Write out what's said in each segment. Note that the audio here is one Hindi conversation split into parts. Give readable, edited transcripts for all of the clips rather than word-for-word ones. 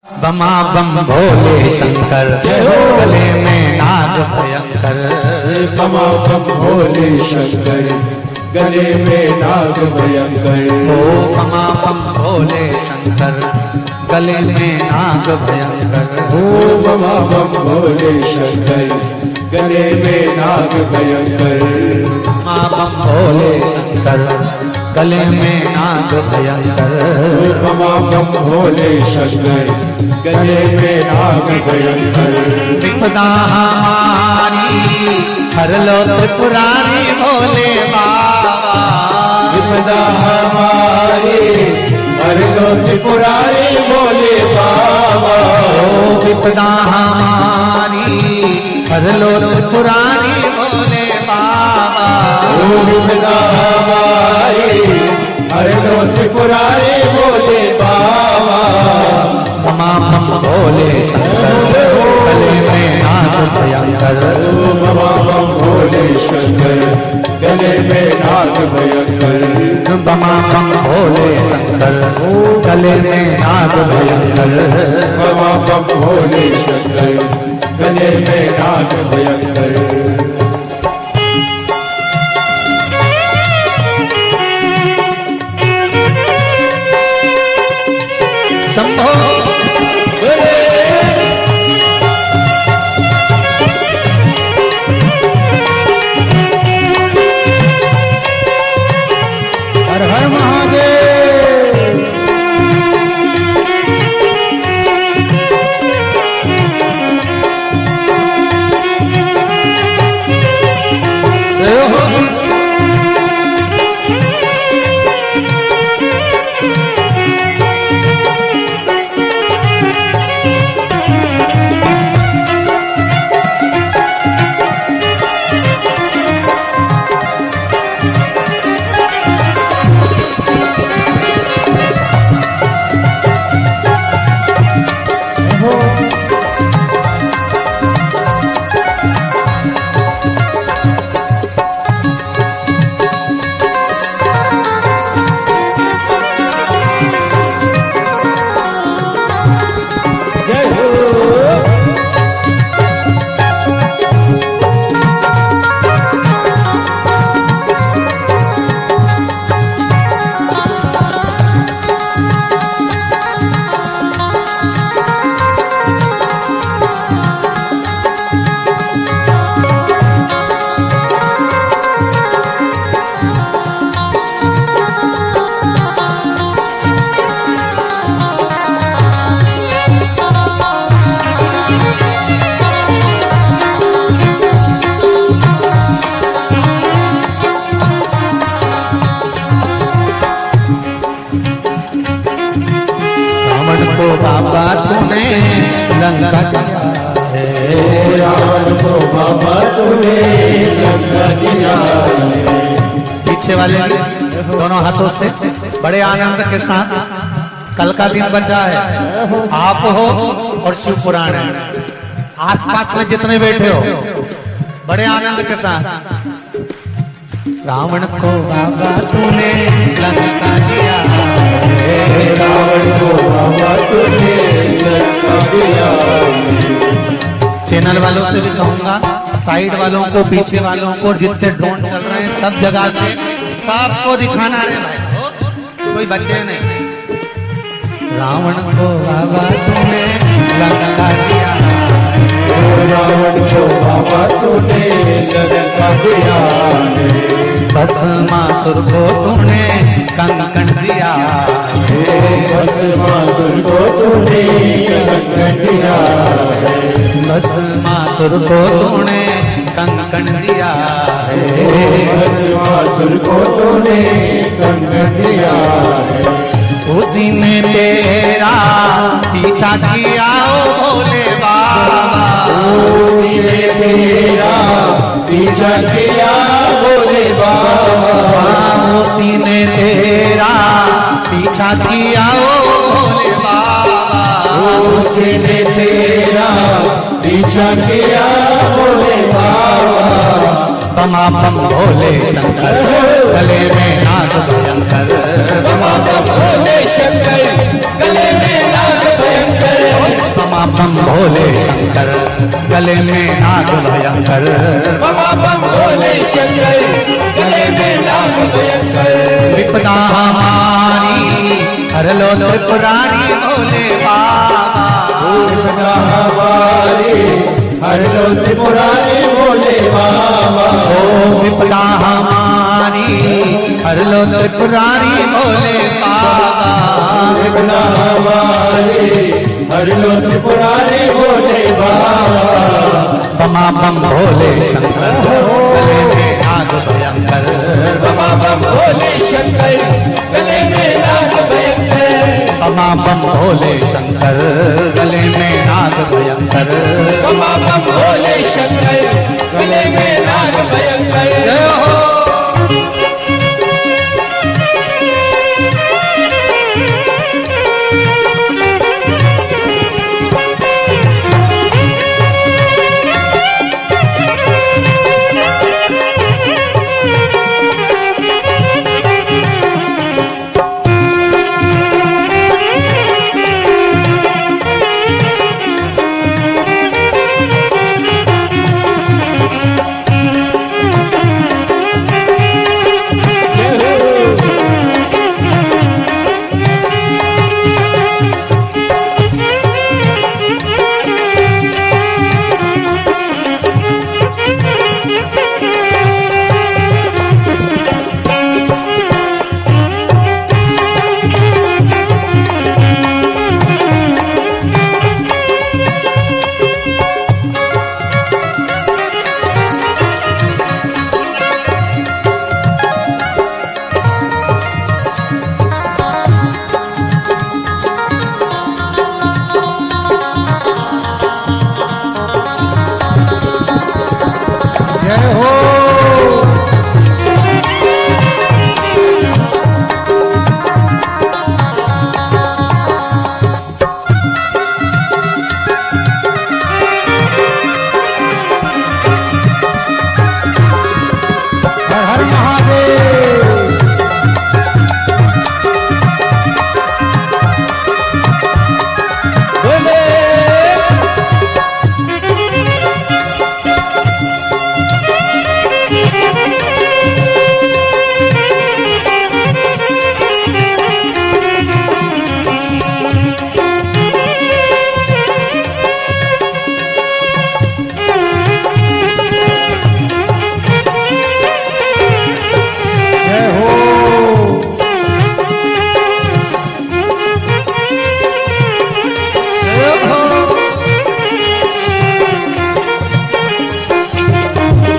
बमा बम भोले शंकर, गले में नाग भयंकर। बमा बम भोले शंकर, गले में नाग भयंकर। ओ बमा बम भोले शंकर, गले में नाग भयंकर। ओ बमा बम भोले शंकर, गले में नाग भयंकर। बमा बम भोले शंकर, गले में नाग भयंकर। बमा बम भोले शंकर, गले में नाग भयंकर। विपदा हमारी हर लो त्रिपुरारी भोले बाबा। विपदा हमारी हर लो त्रिपुरारी भोले बाबा। विपदा हमारी हर लो त्रिपुरारी भोले बाबा। विपदा हमारी हर लो त्रिपुरारी भोले बाबा। बमा बम भोले शंकर, गले में नाग भयंकर। बमा बम भोले शंकर, गले में नाग भयंकर। बमा बम भोले शंकर, गले में नाग भयंकर। बमा बम भोले शंकर, गले में नाग भयंकर। शंभो हर हर महादेव। को बाबा तूने लंका दिया है। रावण को बाबा तूने लंका दिया है। पीछे वाले दोनों हाथों से बड़े आनंद के साथ कल का दिन बचा है। आप हो और शिव पुराण है, आसपास में जितने बैठे हो बड़े आनंद के साथ। रावण को बाबा तूने लंका दिया है। रावण को बाबा तूने लंका दिया है। चैनल वालों से भी कहूंगा, साइड वालों को, पीछे वालों को, जितने ड्रोन चल रहे हैं सब जगह से सबको दिखाना है भाई, कोई बच्चे नहीं। रावण को बाबा तूने लंका दिया है। रावण को बाबा तूने लंका दिया है। भस्मासुर को तूने कंकण दिया है। भस्मासुर को तूने कंकण दिया है। भस्मासुर को तूने कंकण दिया है। भस्मासुर को तूने कंकण दिया है। उसी ने तेरा पीछा किया ओ भोले बाबा। उसी ने तेरा पीछा किया भोले बाबा। उसी ने तेरा पीछा किया ओ भोले बाबा। उसी ने तेरा पीछा किया भोले बाबा। बमा बम भोले शंकर, गले में नाग भयंकर। बमा बम भोले शंकर, गले में नाग भयंकर। बम भोले शंकर गले में नाग भयंकर बम बम भोले शंकर गले में नाग भयंकर विपदा हमारी हर लो त्रिपुरारी भोले बाबा विपदा हमारी हर लो त्रिपुरारी भोले बाबा ओ विपदा हमारी हर लो त्रिपुरारी भोले बाबा विपदा हमारी हर लो त्रिपुरारी भोले बाबा बमा बम भोले शंकर गले में नाग भयंकर बम बम भोले शंकर गले में नाग भयंकर बमा बम भोले शंकर गले में नाग भयंकर बम बम भोले शंकर गले में नाग भयंकर जय हो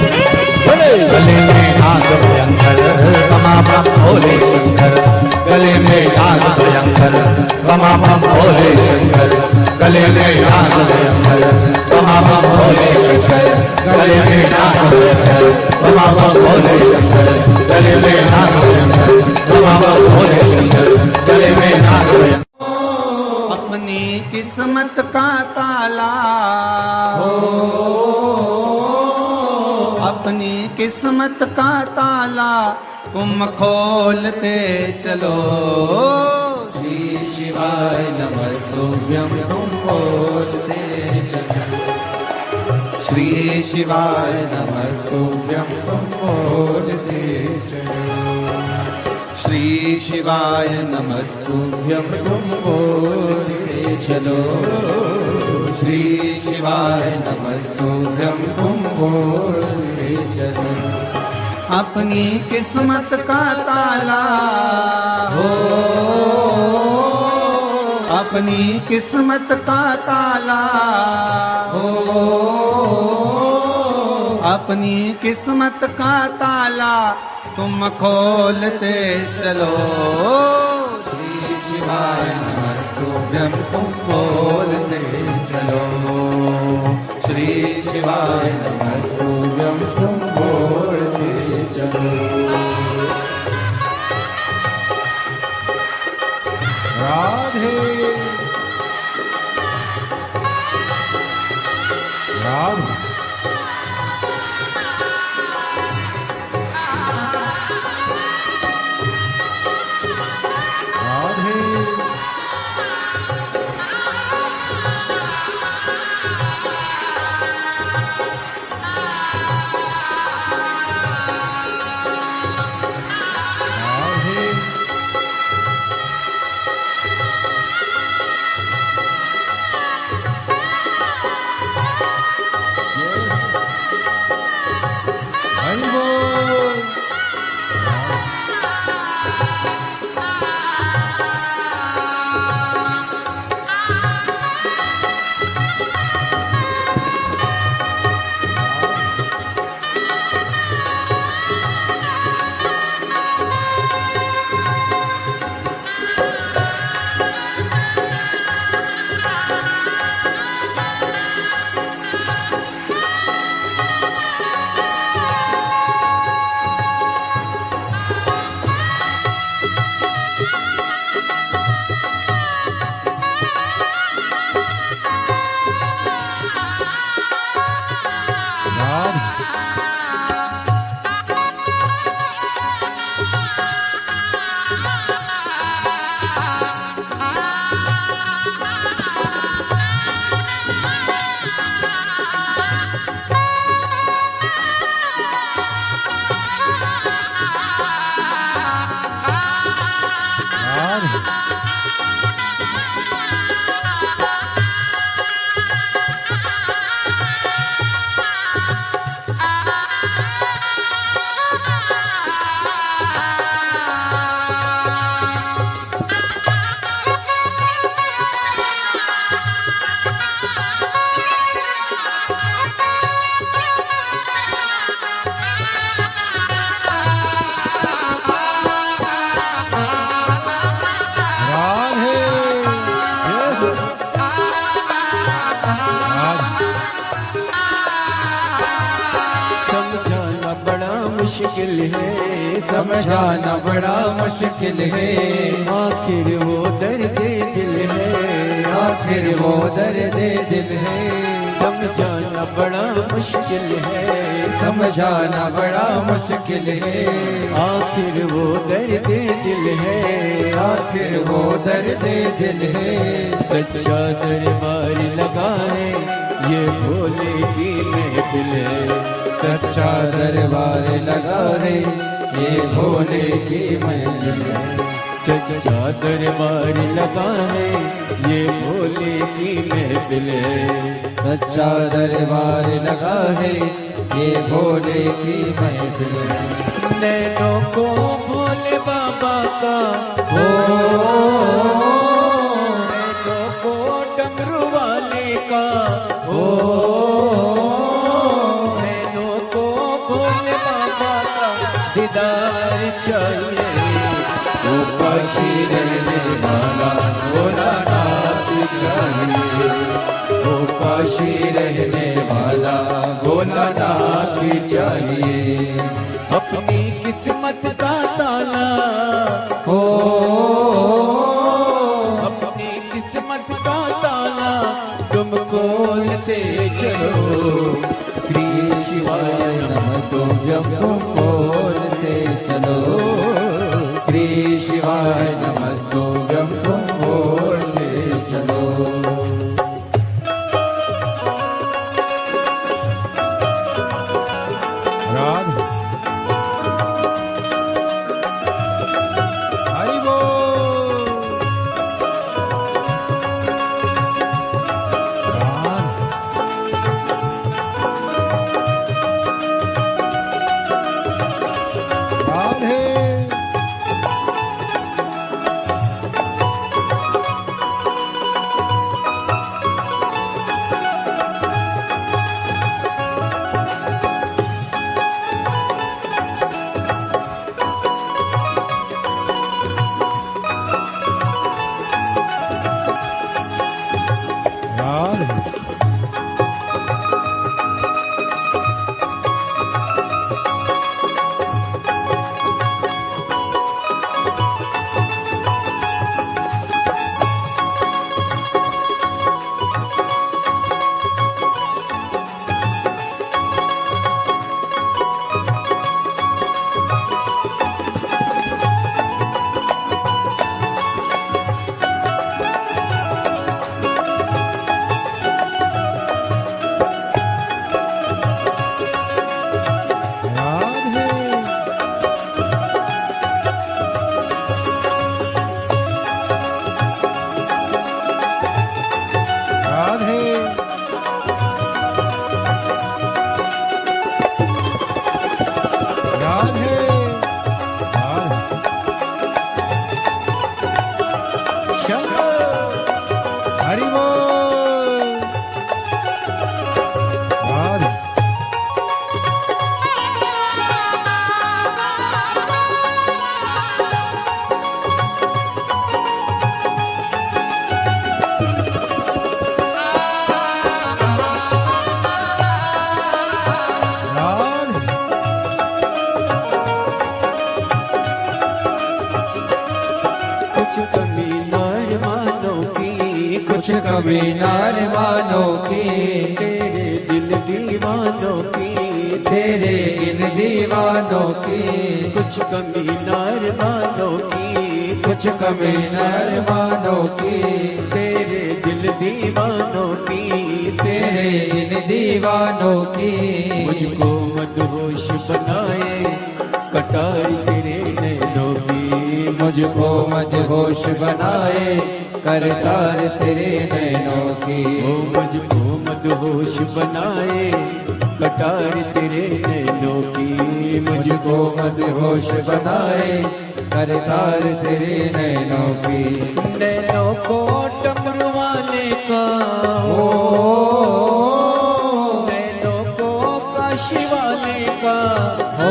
गले में नाग भयंकर बमा बम भोले शंकर गले में नाग भयंकर बमा बम भोले शंकर गले में नाग भयंकर बमा बम भोले शंकर गले में नाग भयंकर बमा बम भोले शंकर गले में नाग भयंकर बमा बम भोले शंकर गले में नाग भयंकर अपनी किस्मत का ताला अपनी किस्मत का ताला तुम खोलते चलो श्री शिवाय नमस्तुभ्यं तुम बोलते चलो श्री शिवाय नमस्तुभ्यं तुम बोलते चलो श्री शिवाय नमस्तुभ्यं तुम बोलते चलो श्री शिवाय नमस्तुभ्यं तुम बोलते चलो अपनी किस्मत का ताला हो अपनी किस्मत का ताला हो अपनी किस्मत का ताला तुम खोलते चलो श्री शिवाय नमस्तुभ्यं तुम बोलते चलो श्री शिवाय नमस्तुभ्यं तुम बोलते चलो राधे राधे राधे मुश्किल है, समझाना बड़ा मुश्किल है। आखिर वो दर्द दिल है, आखिर वो दर्द दिल है। समझाना बड़ा मुश्किल है, समझाना बड़ा मुश्किल है। आखिर वो दर्द दिल है, आखिर वो दर्द दिल है। सच्चा दरबार लगा है, ये भोले की महफिल है। सच्चा दरबार लगा है, ये भोले की महफिल है। सच्चा दरबार लगा है, ये भोले की महफिल है। सच्चा दरबार लगा है, ये भोले की महफिल है। नैनों को भोले बाबा का ओ नैनों को डमरू वाले का ओ नैनों को भोले बाबा का दीदार चाहिए। वो काशी रहने वाला भोलानाथ चाहिए। वो काशी रहने वाला भोलानाथ चाहिए। अपनी किस्मत का ताला ओ अपनी किस्मत का ताला तुम खोलते चलो। श्री शिवाय नमः तुम बोलते चलो। श्री शिवाय नमः तुम बोलते चलो। राग हरि बोल। राधे राधे राधे राधे हरि बोल। राधे राधे कुछ कमी नार मानों की, कुछ कभी नार मानो की, तेरे दिल दीवानों की, तेरे इन दीवानों की। कुछ कमी नार मानों की, कुछ कभी नार मानो की, तेरे दिल दीवानों की, तेरे इन दीवानों की। मुझको मदहोश बनाए कटार तेरे नैनों की। मुझको मदहोश बनाए करतार तेरे नैनों की। वो मुझको मदहोश बनाए कटार तेरे नैनों की। मुझको मदहोश बनाए करतार तेरे नैनों की। नैनों को डमरू वाले का ओ नैनों को काशी वाले का ओ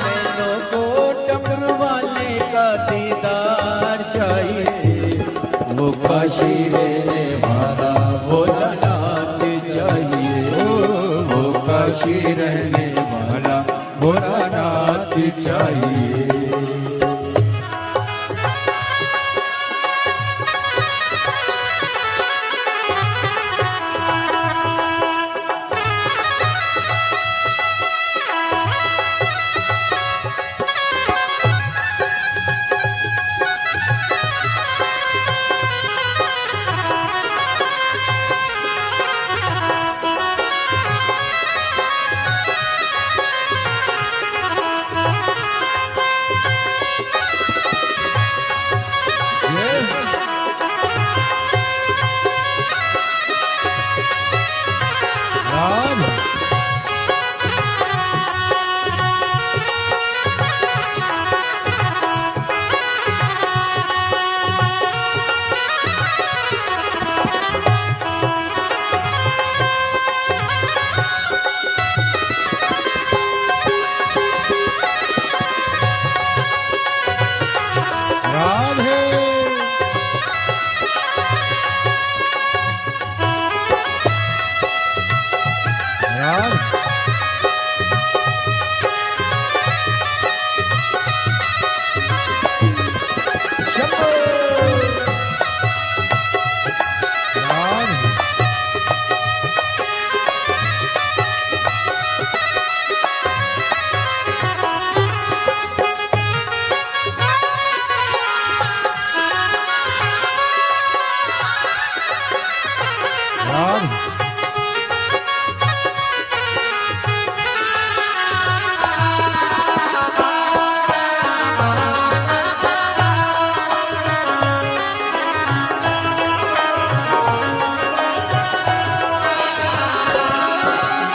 नैनों को डमरू वाले का दीदार चाहिए। वो काशी रहने वाला भोलानाथ चाहिए। वो काशी रहने वाला भोलानाथ चाहिए।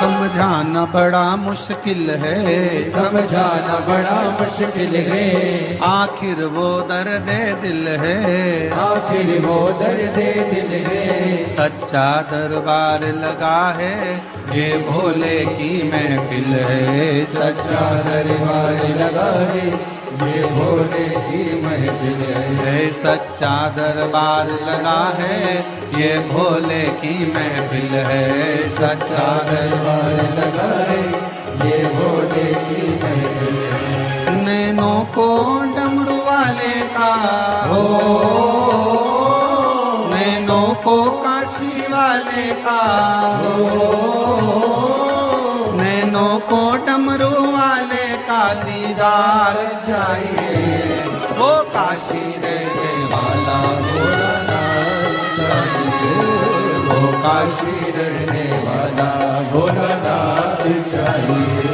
समझाना बड़ा मुश्किल है, समझाना बड़ा मुश्किल है, आखिर वो दर्द दिल है, आखिर वो दर्द दिल है। सच्चा दरबार लगा है, ये भोले की महफिल है। सच्चा दरबार लगा है, ये भोले की महफिल है। सच्चा दरबार लगा है, ये भोले की महफिल है। सच्चा दरबार लगा है, ये भोले की महफिल है। नैनों को डमरू वाले का हो, नैनों को काशी वाले का हो, नैनों को डमरू वाले का दीदार चाहिए। वो काशी रहने वाला भोलानाथ चाहिए, वो काशी रहने वाला भोलानाथ चाहिए।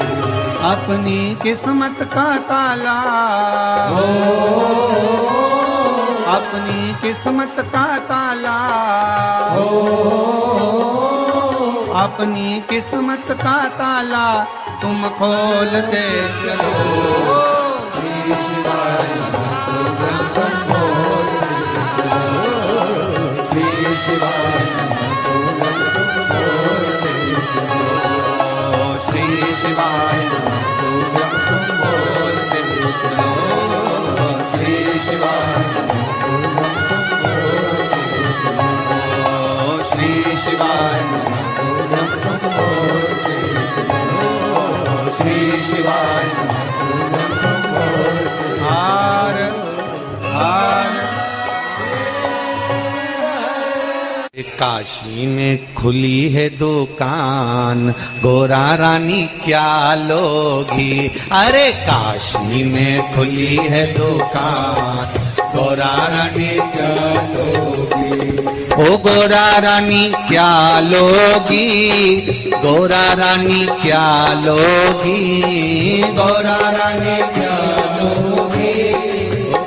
अपनी किस्मत का ताला हो, अपनी किस्मत का ताला हो, अपनी किस्मत का ताला तुम खोल दे चलो। श्री शिवाय नमः बोल दे चलो, श्री शिवाय नमः बोल दे चलो, श्री शिवाय नमः बोल दे चलो, श्री शिवाय श्री शिवाय श्री शिवाय हार हार। काशी में खुली है दुकान, गोरा रानी क्या लोगी। अरे काशी में खुली है दुकान, गोरा रानी क्या लोगी। ओ गोरा रानी क्या लोगी, गोरा रानी क्या लोगी, गोरा रानी क्या लोगी,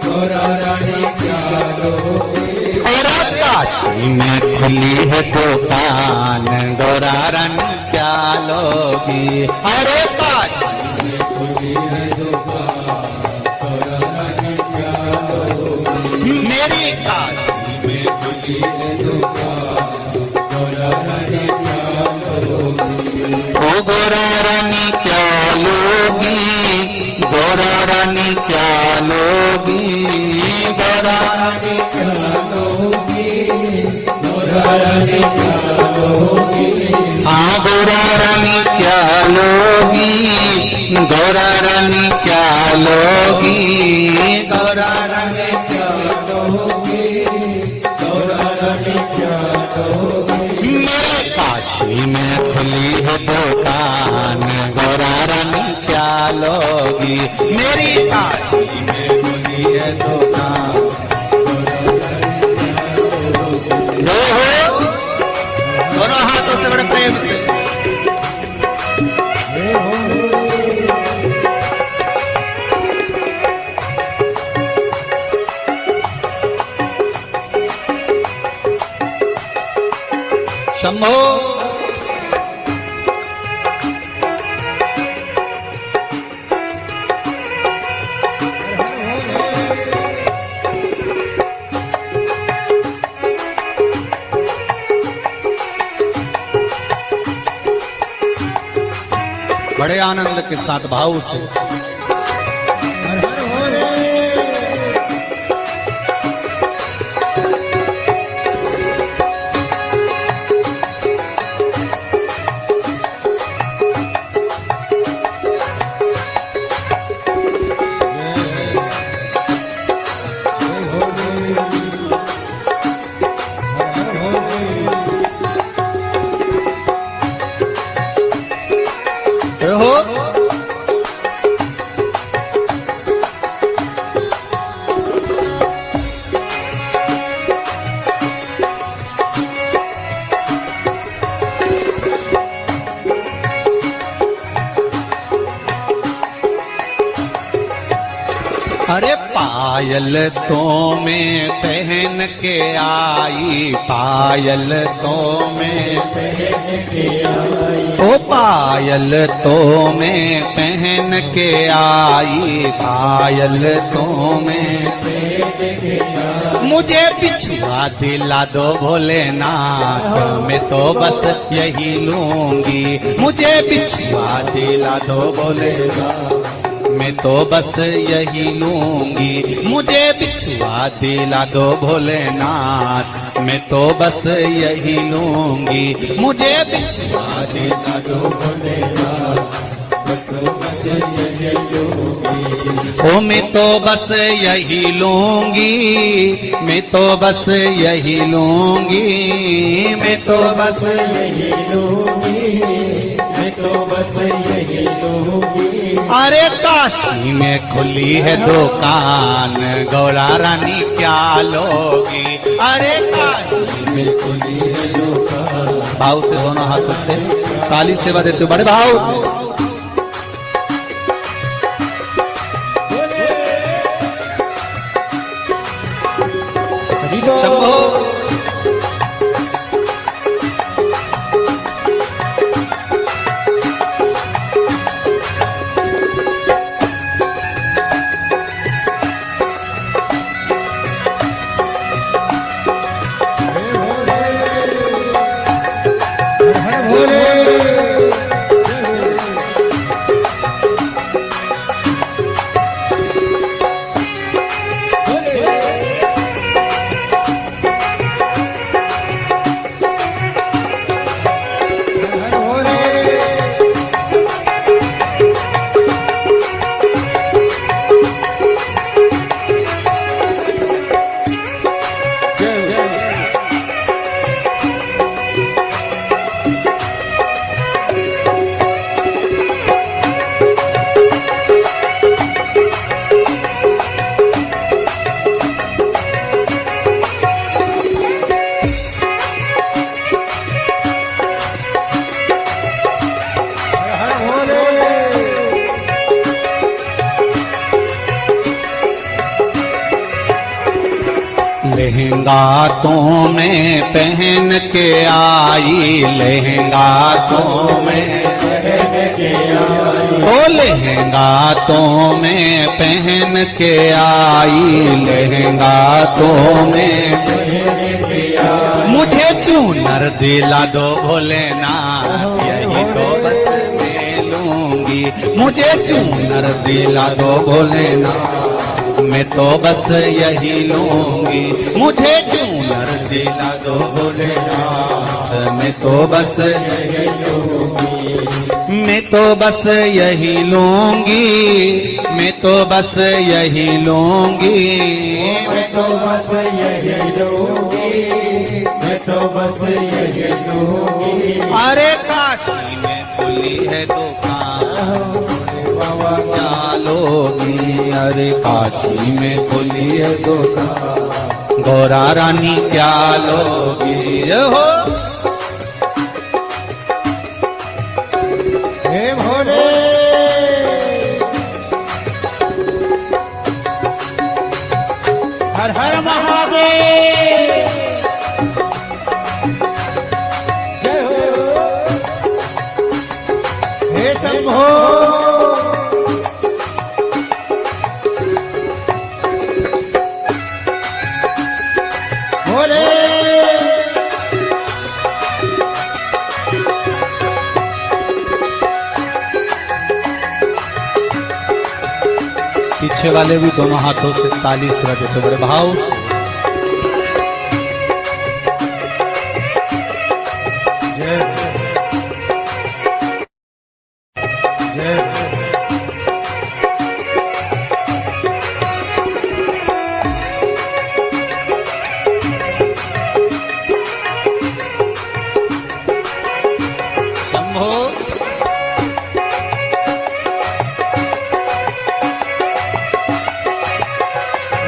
गोरा रानी क्या लोगी। काशी में खुली है दुकान, गोरा रानी क्या लोगी। अरे काशी में खुली है दुकान, गोरा रानी क्या लोगी। मेरी काशी में खुली है दुकान, गोरा रानी क्या लोगी। ओ गोरा रानी क्या लोगी, गोरा रानी क्या लोगी, गोरा रानी क्या लोगी, गोरा रानी क्या लोगी। हाँ गोरा रानी क्या लोगी, गौरा रानी क्या लोगी, गौरा रानी क्या लोगी, गौरा रानी क्या लोगी। मेरे काशी में खुली है दुकान, गौरा रानी क्या लोगी, मेरी काशी में खुली है दुकान। दोनों हाथों से बड़े प्रेम से शंभो। बड़े आनंद के साथ भाव से हो। अरे पायल तो में पहन के आई, पायल तो में पहन के आई, ओ पायल तो में पहन के आई, पायल तो में पहन के आई। मुझे बिछुआ दिला दो भोलेनाथ, मैं तो बस यही लूंगी, मुझे बिछुआ दिला दो भोलेनाथ, मैं तो बस यही लूंगी, मुझे बिछुआ दिला दो भोलेनाथ, मैं तो बस यही लूंगी, मुझे बिछुआ दिला दो भोलेनाथ, बस यही लूंगी। ओ मैं तो बस यही लूंगी, मैं तो बस यही लूंगी, मैं तो बस यही लूंगी, मैं तो बस यही लूंगी। अरे काशी में खुली है दुकान, गौरा रानी क्या लोगी, अरे काशी में खुली है दुकान। भाव से दोनों हाथों से काली सेवा देते हो बड़े भाव से। शंभो। लहंगा तो मैं पहन के आई, लहंगा तो मैं पहन के आई, ओ लहंगा तो मैं पहन के आई, लहंगा तो मैं पहन के आई। मुझे चूनर दिला दो भोलेनाथ, यही तो बस मैं लूंगी, मुझे चूनर दिला दो भोलेनाथ, मैं तो बस यही लूंगी, मुझे चूनर दिला दो भोलेनाथ, मैं तो बस यही लूंगी, मैं तो बस यही लूंगी, मैं तो बस यही लूंगी। मैं तो बस यही लूंगी, मैं तो बस यही लूंगी। अरे काशी में खुली है दुकान, क्या लोगी? अरे काशी में खुली है दुकान, गौरा रानी क्या लोगी? हो हे भोले हर हर महादेव, जय हो हे शंभो। भोले पीछे वाले भी दोनों हाथों से ताली सुरा देते बड़े भाव से। जय जय शंभो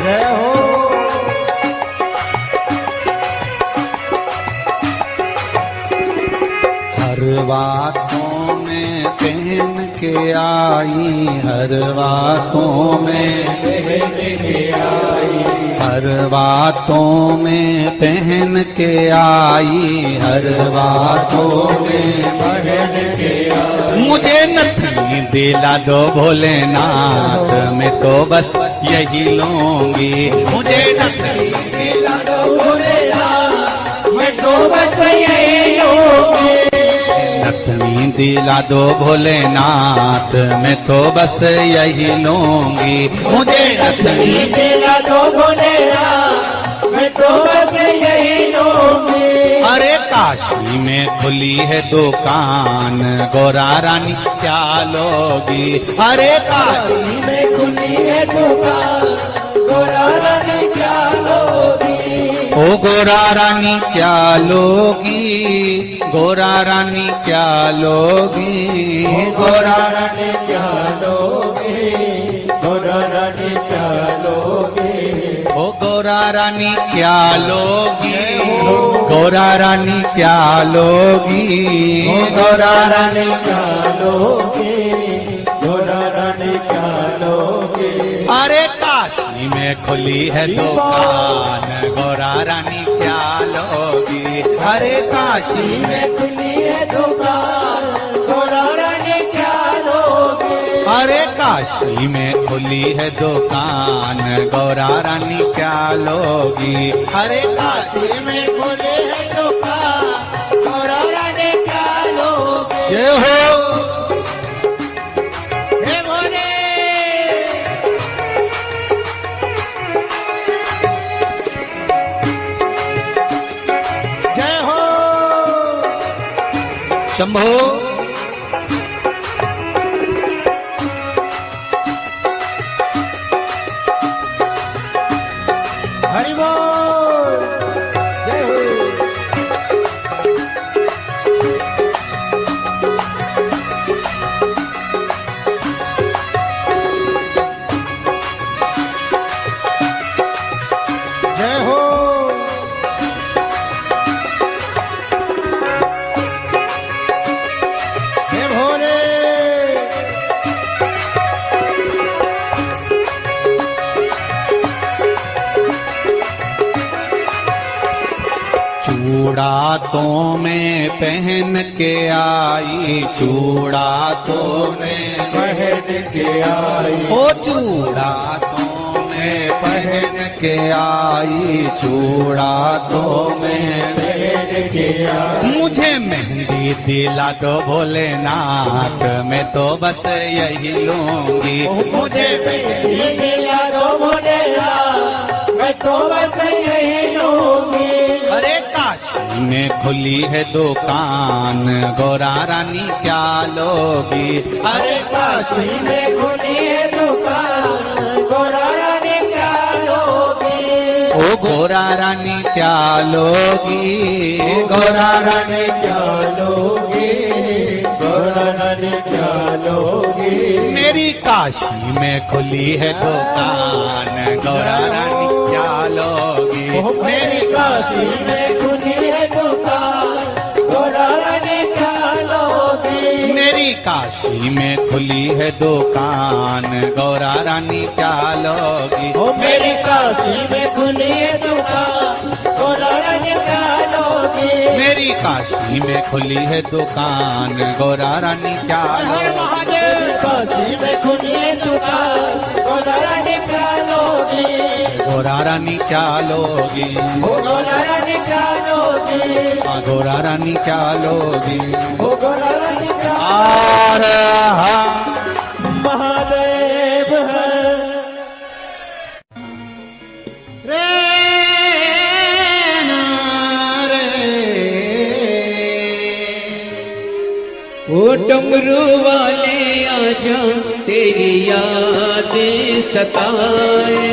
जय हो। हर बातों में पहन के आई, हर बातों में पहन के आई, हर बातों में पहन के आई, हर बातों में पहन के आई। मुझे नथनी दिला दो भोलेनाथ, मैं तो बस यही लूंगी। मुझे नथनी दिला दो भोलेनाथ, मैं तो बस यही लूंगी। नथनी दिला दो भोलेनाथ, मैं तो बस यही लूंगी। मुझे नथनी दिला दो भोलेनाथ, मैं तो बस यही लूंगी। अरे काशी में खुली है दुकान, गौरा रानी क्या लोगी? अरे काशी में खुली है दुकान, गौरा रानी क्या लोगी? ओ गौरा रानी क्या लोगी? गौरा रानी क्या लोगी? गौरा रानी क्या लोगी? गौरा रानी क्या लोगी? ओ गौरा रानी क्या लोगी? गौरा रानी क्या लोगी? गौरा रानी क्या लोगी? गौरा रानी क्या लोगी? अरे काशी में खुली है दुकान, गौरा रानी क्या लोगी? अरे काशी में खुली है दुकान, गौरा रानी क्या लोगी? अरे काशी में खुली है दुकान, गौरा रानी क्या लोगी? अरे काशी में खुली है दुकान, गौरा रानी क्या लोगी? जय हो हे भोले जय हो। शंभो। हरि बोल जय हो। जय हो। हे भोले चूड़ा तो में पहन के आई, चूड़ा तो में पहन के आई, ओ चूड़ा तो में पहन के आई, चूड़ा तो में पहन के आई। मुझे मेहंदी दिला दो भोलेनाथ, मैं तो बस यही लूंगी। मुझे मेहंदी दिला दो भोलेनाथ, मैं तो बस यही लूंगी। अरे काशी में खुली है दुकान, गौरा रानी क्या लोगी। अरे काशी में खुली है दुकान, गौरा रानी क्या लोगी। ओ गौरा रानी क्या लोगी, गौरा रानी क्या लोगी, गौरा रानी क्या लोगी। मेरी काशी में खुली है दुकान, गौरा रानी क्या लोगी। मेरी काशी में खुली है दुकान, गौरा रानी क्या लोगी। मेरी काशी में खुली है दुकान, गौरा रानी क्या लोगी। मेरी काशी में खुली है दुकान, गौरा रानी क्या लोगी। मेरी काशी में खुली है दुकान, गौरा रानी क्या लोगी। काशी में खुली है दुकान, गौरा रानी क्या लोगी। गौरा रानी क्या लोगी, गौरा रानी क्या लोगी। गौरा रानी क्या लोगी। गौरा रानी क्या महादेव है। रे ना रे। ओ डमरू वाले आजा तेरी यादें सताए,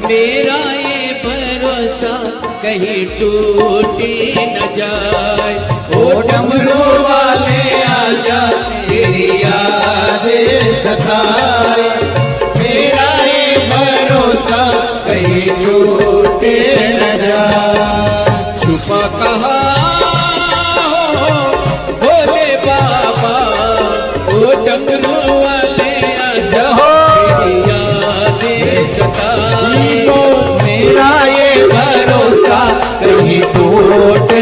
मेरा ये भरोसा कहीं टूटी न जाए। ओ डमरू वाले आजा तेरी यादें सताए, मेरा ये भरोसा कहीं टूटे न जाए। छुपा कहा हो भोले बाबा, ओ डमरू वाले आजा तेरी यादें सताए, मेरा ये भरोसा कहीं टूट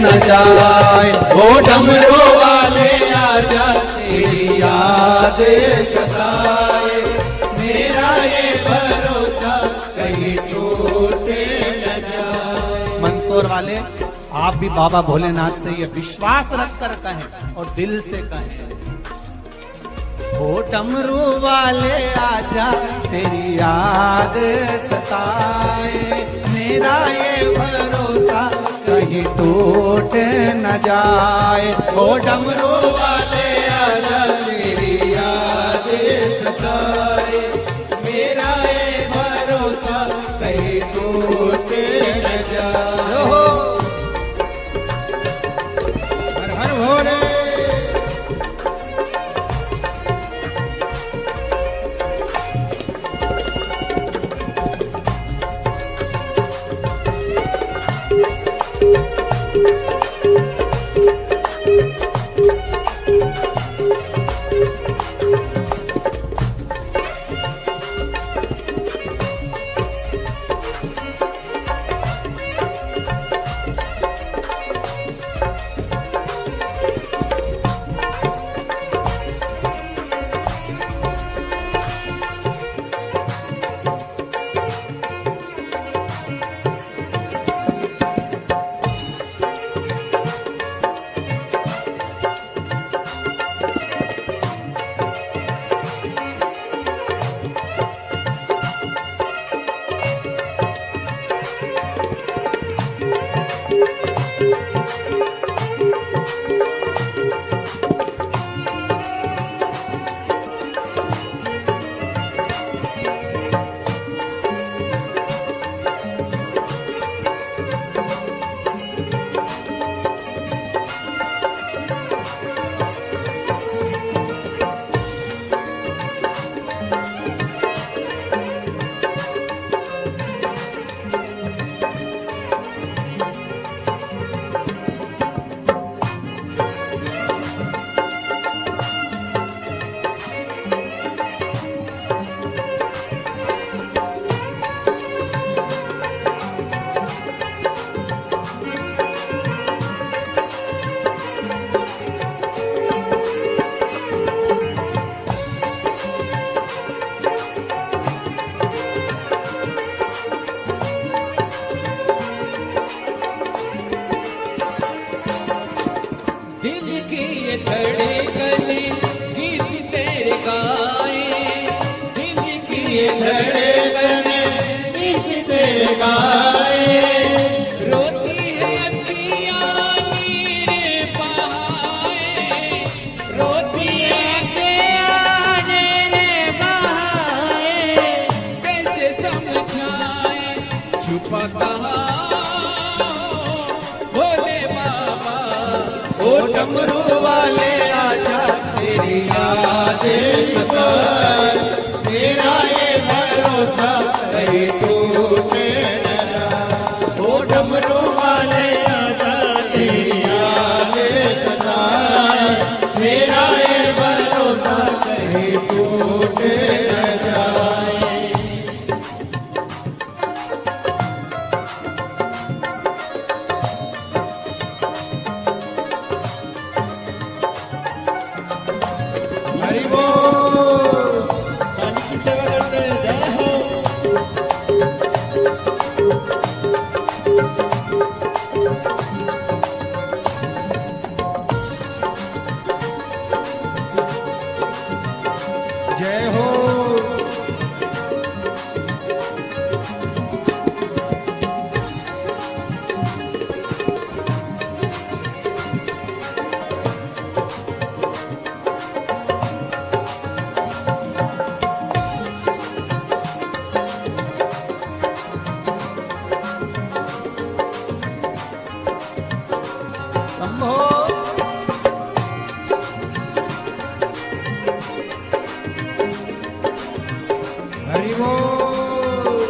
न जाए। ओ डमरू वाले आजा तेरी यादें सताए, मेरा ये भरोसा कहीं टूटे न जाए। मंदसौर वाले आप भी बाबा भोलेनाथ से ये विश्वास रख कर कहें और दिल से कहें। ओ डमरू वाले आजा तेरी याद सताए, मेरा ये भरोसा कहीं टूट न जाए। ओ डमरू वाले आजा तेरी यादें सताए, मेरा ये भरोसा कहीं टूटे न जाए। हर हर भोले। ये धड़कन किसते गाए, रोती है ओ डमरू वाले आजा तेरी याद सताए मेरा ये भरोसा कहीं टूटे न जाए ओ डमरू वाले आजा तेरी याद सताए मेरा ये भरोसा कहीं टूटे न जाए हरि बोल पानी की सेवा करते हैं जय हो जय हो शंभो हरि बोल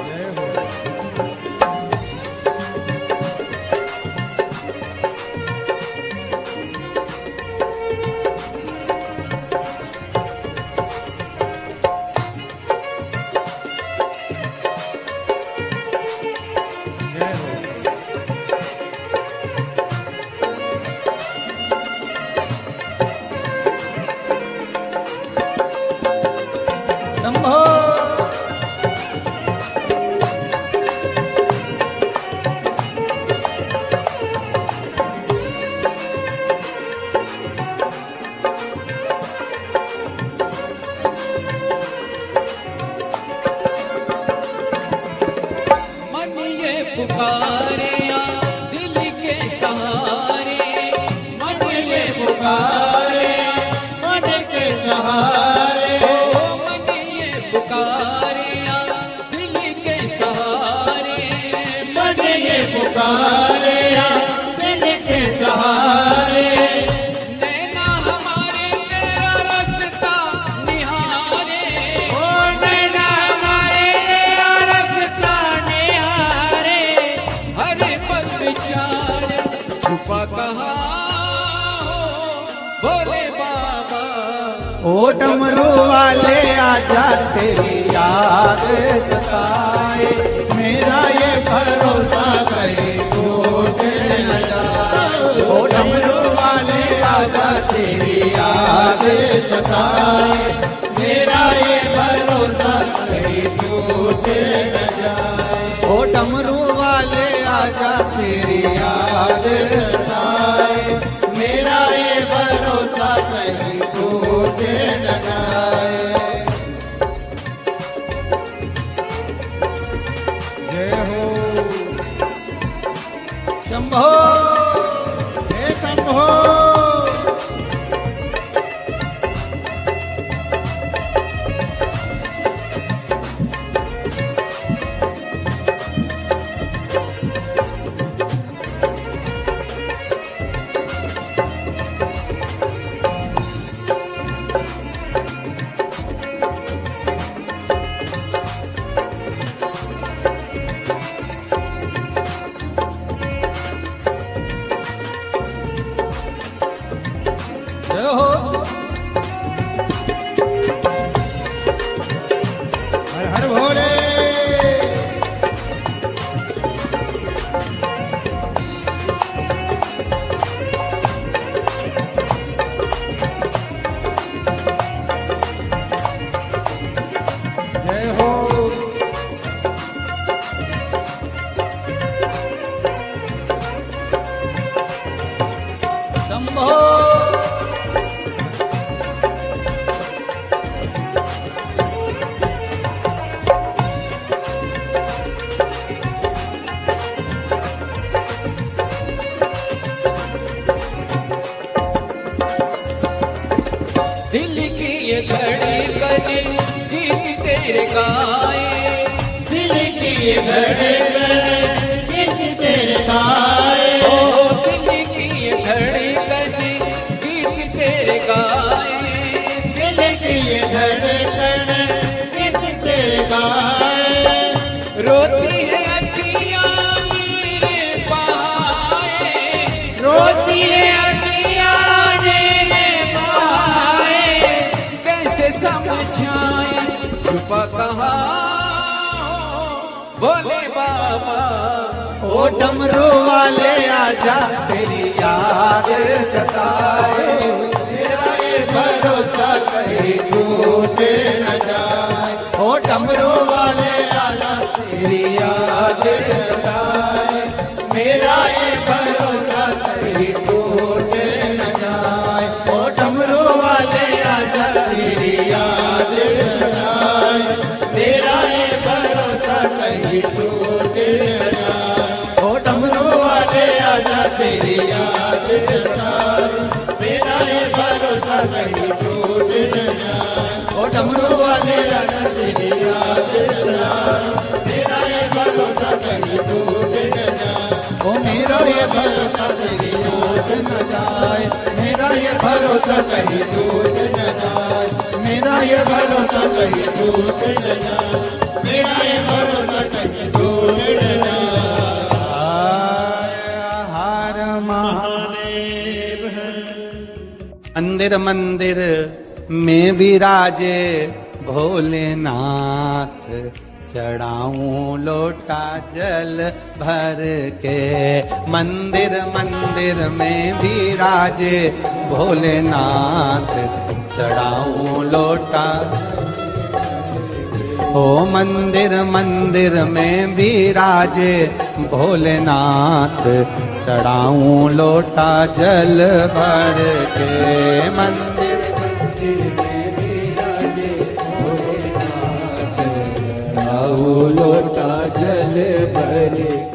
जय हो जय हो शंभो मन ये पुकारे दिल के सहारे मन ये पुकारे मन के सहारे ओ मन ये पुकारे दिल के सहारे मन ये पुकारे दिल के सहारे नैना हमारे तेरा रास्ता निहारे ओ नैना हमारे तेरा रास्ता निहारे हर पल विचार छुपा कहाँ हो भोले बाबा ओ डमरू वाले आजा तेरी याद सताए मेरा ये भरोसा कहीं टूटे न जाए ओ डमरू वाले आजा तेरी याद सताए मेरा ये भरोसा कहीं टूटे न जाए ओ डमरू वाले आजा तेरी याद सताए मेरा ये भरोसा कहीं टूटे न जाए जय हो शंभो हे शंभो गाए दिल की ये धड़कन गीत तेरे गाए ओ दिल की ये धड़कन गीत तेरे गाए दिल की ये धड़कन गीत तेरे गाए रोती है अखियाँ मेरे बहाए रोती है अखियाँ मेरे बहाए कैसे समझाए छुपा कहाँ बोले बाबा ओ डमरू वाले आजा तेरी याद सताए तेरा ये भरोसा कहीं टूट न जाए ओ डमरू वाले आजा तेरी याद सताए मेरा ये भरोसा कहीं टूट न जाए ओ डमरू वाले आजा तेरी याद सताए तेरा ये भरोसा कहीं टूट न जाए ओ डमरू वाले आजा तेरी याद सताए मेरा ये भरोसा कहीं टूट न जाए ओ डमरू वाले आजा तेरी याद सताए मेरा ये भरोसा कहीं टूट न जाए ओ मेरा ये भरोसा तेरी याद न जाए मेरा ये भरोसा कहीं टूट न जाए मेरा ये भरोसा कहीं टूट न जाए मेरा ये भरोसा कहीं टूट न जाए हर महादेव मंदिर मंदिर में विराजे भोलेनाथ चढ़ाऊं लोटा जल भर के मंदिर मंदिर में विराजे भोलेनाथ चढ़ाऊं लोटा ओ मंदिर मंदिर में विराजे भोलेनाथ चढ़ाऊं लोटा जल भर के मंदिर मंदिर में विराजे भोलेनाथ आओ लोटा जल भर के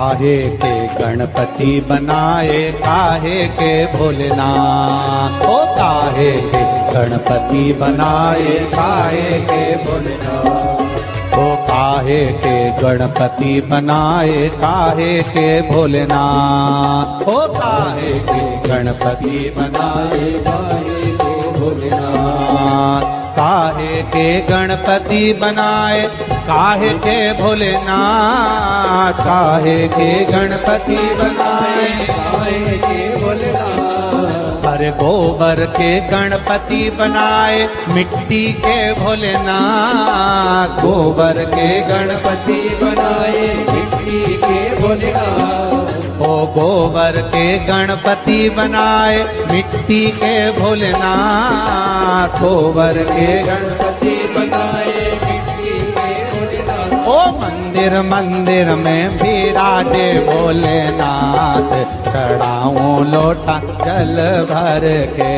काहे के गणपति बनाए काहे के भोलेनाथ, ओ काहे के गणपति बनाए काहे के भोलेनाथ, ओ काहे के गणपति बनाए काहे के भोलेनाथ, ओ काहे के गणपति बनाए काहे के भोलेनाथ, काहे के गणपति बनाए काहे के भोलेनाथ, काहे के गणपति बनाए काहे के भोलेनाथ, अरे गोबर के गणपति बनाए मिट्टी के भोलेनाथ, गोबर के गणपति बनाए मिट्टी के भोलेनाथ, ओ गोबर के गणपति बनाए मिट्टी के भोलेनाथ, गोबर के गणपति बनाए मिट्टी के भोलेनाथ, ओ मंदिर मंदिर में विराजे भोलेनाथ, चढ़ाऊं लोटा जल भर के,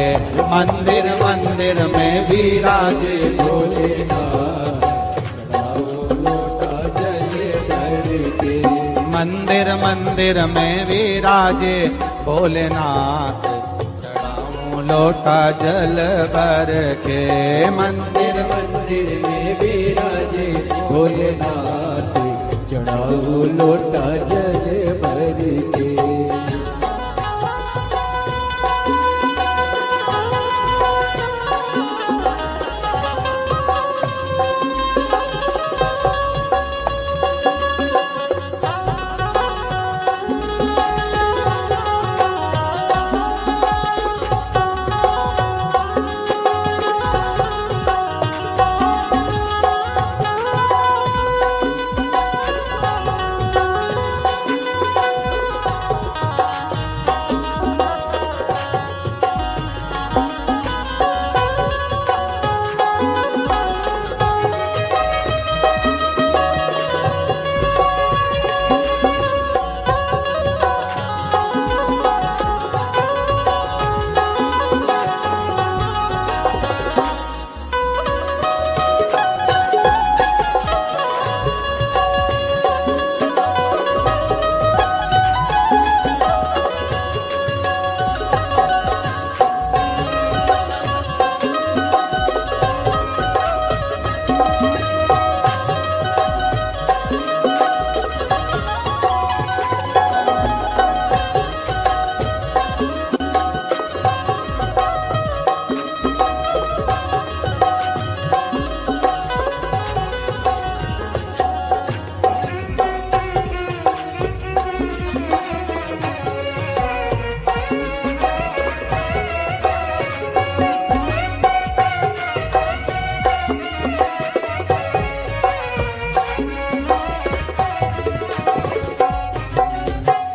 मंदिर मंदिर में विराजे भोलेनाथ, चढ़ाऊं लोटा जल भर के, मंदिर मंदिर में विराजे भोलेनाथ, चढ़ाऊं लोटा जल भर के, मंदिर मंदिर में विराजे भोलेनाथ, चढ़ाऊं लोटा जल भर के।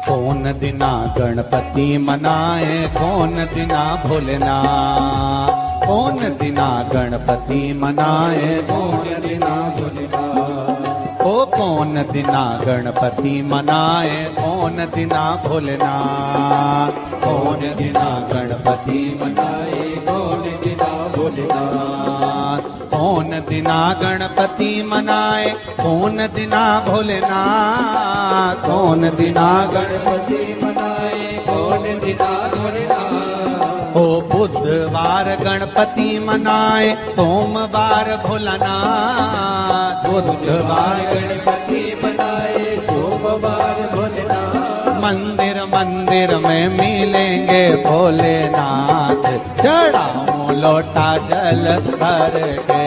कौन दिना गणपति मनाए कौन दिना भोलेनाथ, कौन दिना गणपति मनाए कौन दिना भोलेनाथ, ओ कौन दिना गणपति मनाए कौन दिना भोलेनाथ, कौन दिना गणपति मनाए कौन दिना भोलेनाथ, कौन दिना गणपति मनाए कौन दिना भोलेनाथ, कौन दिना गणपति मनाए कौन दिना भोलेनाथ, ओ बुधवार गणपति मनाए सोमवार भोलानाथ, बुधवार गणपति मनाए सोमवार भोलेनाथ, मंदिर मंदिर में मिलेंगे भोलेनाथ, चढ़ाऊं लोटा जल भर के,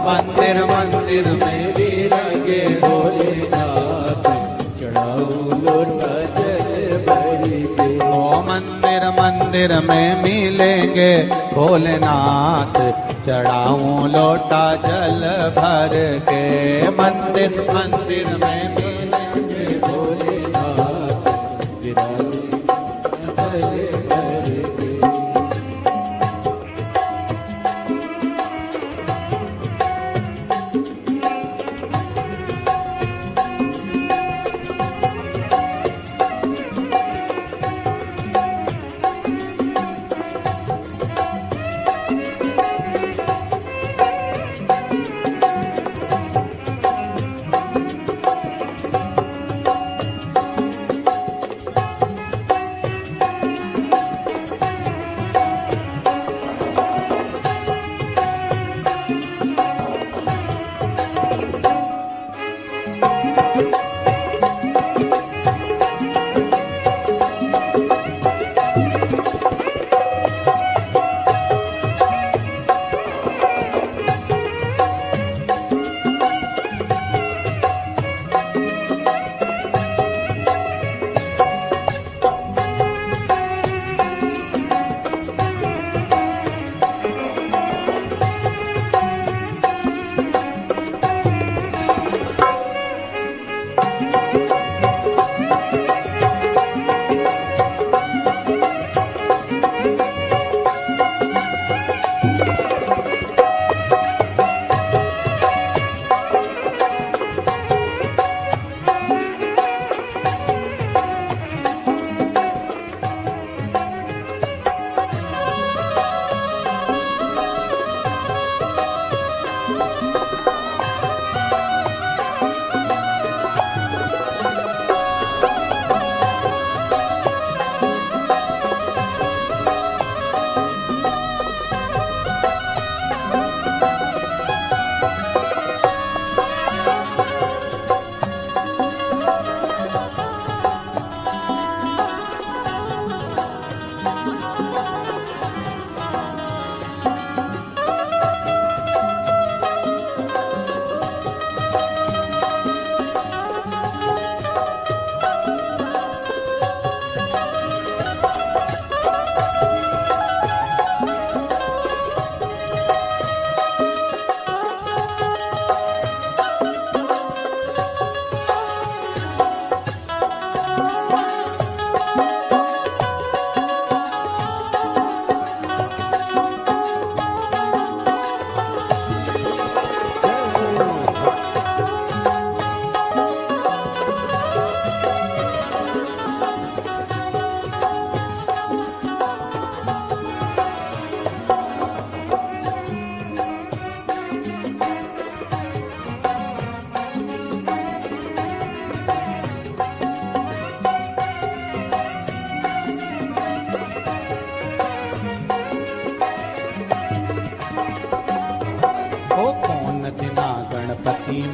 मंदिर मंदिर में मिलेंगे भोलेनाथ, चढ़ाऊं लोटा जल भर के, ओ मंदिर मंदिर में मिलेंगे भोलेनाथ, चढ़ाऊं लोटा जल भर के, मंदिर मंदिर में मिलेंगे भोलेनाथ, विराजे जल भर के।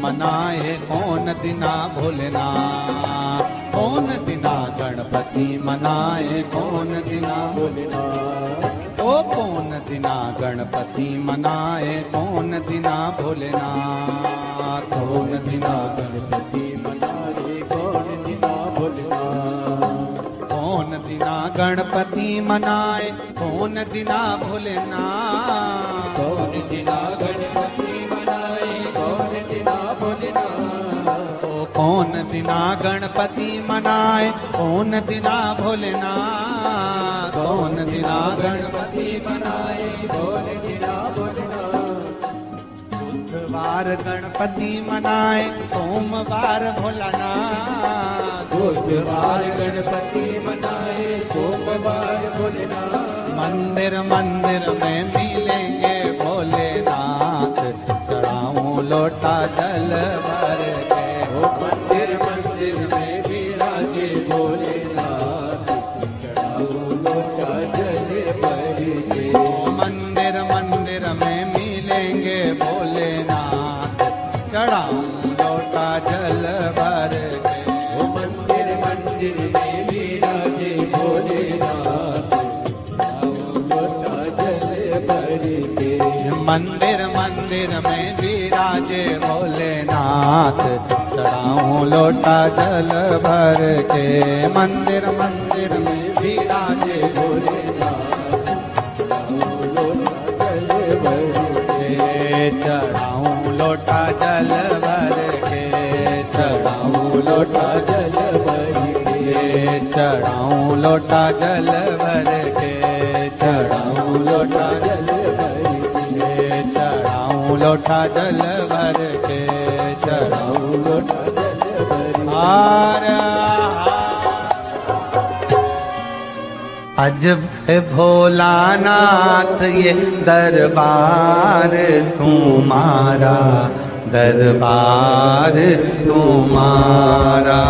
मनाए कौन दिना भोलेनाथ, कौन दिना गणपति मनाए कौन दिना भोलेनाथ, ओ कौन दिना गणपति मनाए कौन दिना भोलेनाथ, कौन दिना गणपति मनाए कौन दिना भोलेनाथ, कौन दिना गणपति मनाए कौन दिना भोलेनाथ, कौन दिना गणपति मनाए कौन दिना भोलेनाथ, ओ कौन दिना गणपति मनाए कौन दिना भोलेनाथ, कौन दिना गणपति मनाए कौन दिना भोलेनाथ, बुधवार गणपति मनाए सोमवार भोलानाथ, बुधवार गणपति मनाए सोमवार भोलेनाथ, मंदिर मंदिर में मिलेंगे भोलेनाथ, चढ़ाऊं लोटा जल भर के, ओ मंदिर मंदिर में विराजे भोलेनाथ, चढ़ाओ लोटा जल भर के, ओ मंदिर मंदिर में मिलेंगे भोलेनाथ, चढ़ाऊं लोटा जल भर के, ओ मंदिर मंदिर में विराजे भोलेनाथ, चढ़ाओ लोटा जल भर के, मंदिर मंदिर में विराजे भोलेनाथ, चढ़ाऊं लोटा जल भर के, मंदिर मंदिर में विराजे भोलेनाथ, चढ़ाओ लोटा जल भर के, चढ़ाऊं लोटा जल भर के, चढ़ाऊं लोटा जल भर के, चढ़ाऊं लोटा जल भर के, चढ़ाऊं लोटा जल भर के, चढ़ाऊं लोटा जल भर के, चढ़ाऊं लोटा जल भर के, हार अजब है भोलानाथ ये दरबार तुम्हारा, दरबार तुम्हारा,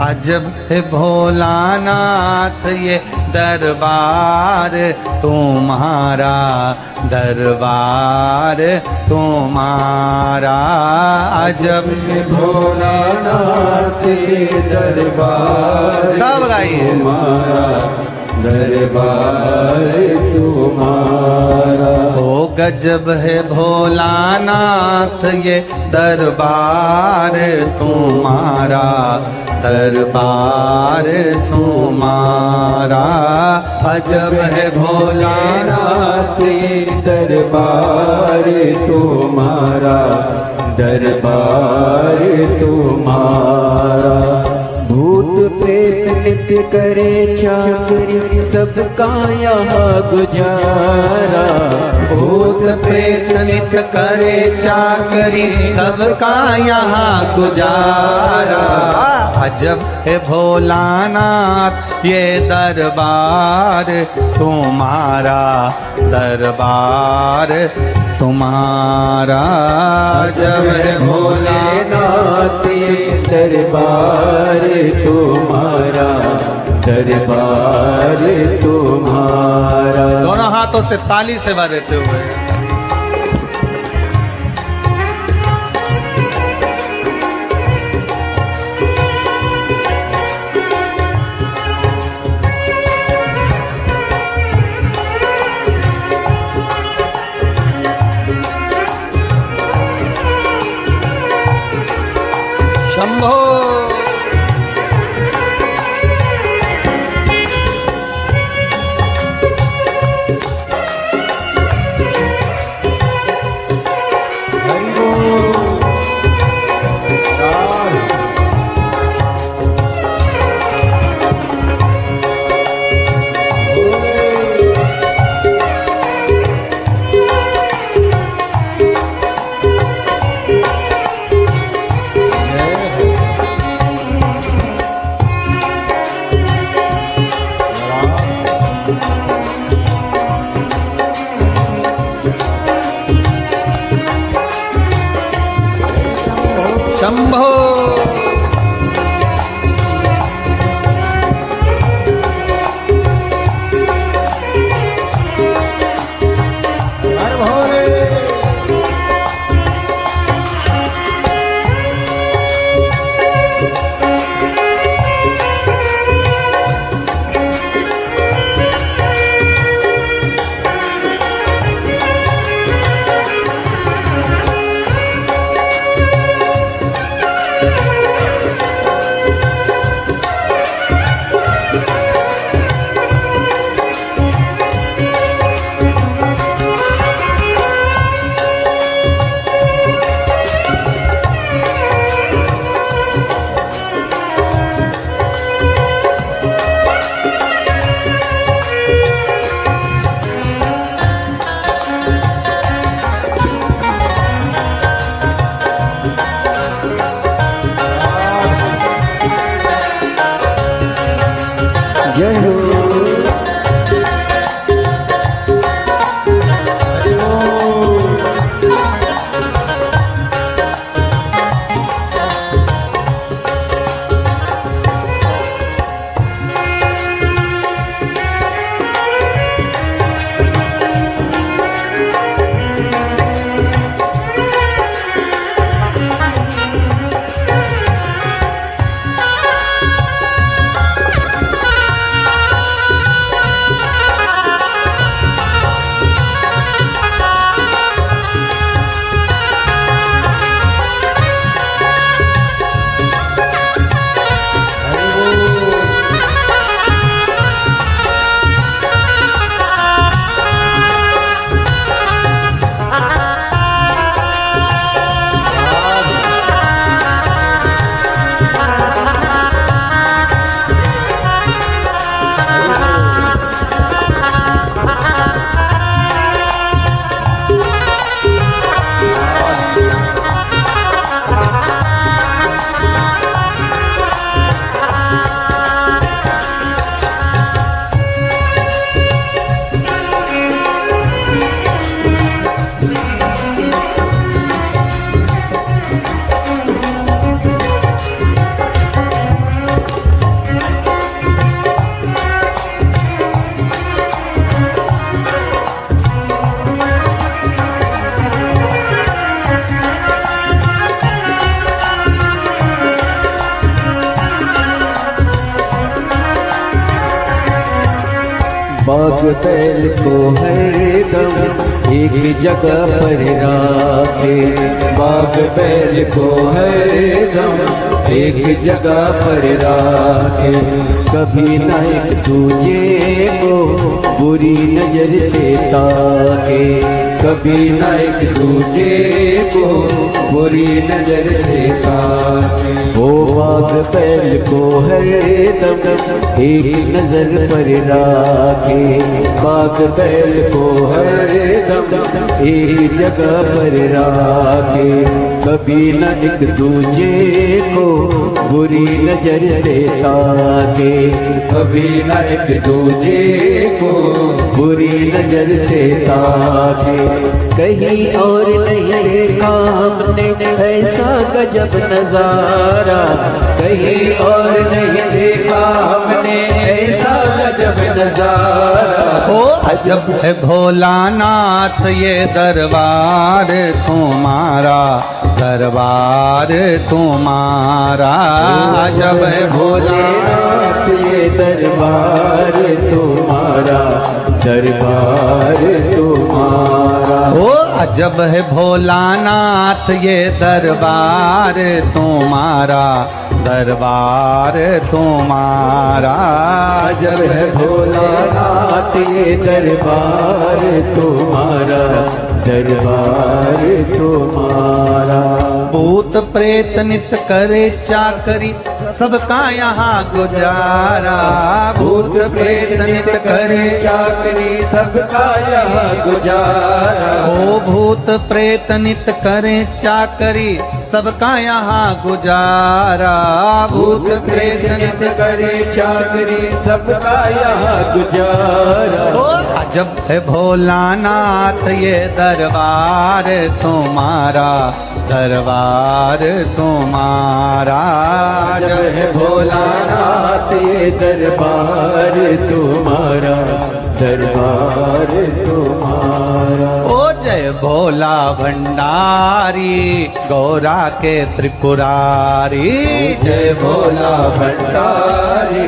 अजब है भोलानाथ ये दरबार तुम्हारा, दरबार तुम्हारा, अजब है भोलानाथ ये दरबार सब गाइए तुम्हारा, दरबार तुम्हारा, ओ गजब है भोलानाथ ये दरबार तुम्हारा, दरबार तुम्हारा, अजब है भोलानाथ ये दरबार तुम्हारा, दरबार तुम्हारा, भूत प्रेत नित्य करे चाकरी सबका यहाँ गुजारा, भूत प्रेत नित्य करे चाकरी सबका यहाँ गुजारा, अजब है भोलानाथ ये दरबार तुम्हारा, दरबार तुम्हारा, अजब है भोलेनाथ ये दरबार तुम्हारा, दरबार तुम्हारा, दोनों हाथों से ताली से बजाते हुए शंभो शंभो बाग बैल को हरदम एक जगह पर राखे, बाग बैल को हरदम एक जगह पर राखे। कभी न एक दूजे को बुरी नजर से ताके, कभी न एक दूजे को बुरी नजर से ताके। वो बाग बैल को हरदम एक नजर पर राखे, बाग बैल को हरदम एक जगह पर राखे। कभी न एक दूजे को बुरी नजर से ताके, कभी न एक दूजे को बुरी नजर से ताके। कहीं और नहीं देखा हमने ऐसा गजब नजारा, कहीं और नहीं देखा हमने ऐसा गजब नजारा। ओ अजब है भोलानाथ ये दरबार तुम्हारा, दरबार तुम्हारा। अजब है भोलेनाथ ये दरबार तुम्हारा, दरबार तुम्हारा। ओ अजब है भोलानाथ ये दरबार तुम्हारा, दरबार तुम्हारा। अजब है भोलानाथ ये दरबार तुम्हारा, दरबार तुम्हारा। भूत प्रेत नित करे चाकरी सबका यहाँ गुजारा, भूत प्रेत नित करे चाकरी सबका यहाँ गुजारा। ओ भूत प्रेत नित करे चाकरी सबका यहाँ गुजारा, भूत प्रेत नित करे चाकरी सबका यहाँ गुजारा। ओ अजब है भोलानाथ ये दरबार तुम्हारा, दरबार तुम्हारा। अजब है भोलानाथ ये दरबार तुम्हारा, दरबार तुम्हारा। ओ जय भोला भंडारी गौरा के त्रिपुरारी, जय भोला भंडारी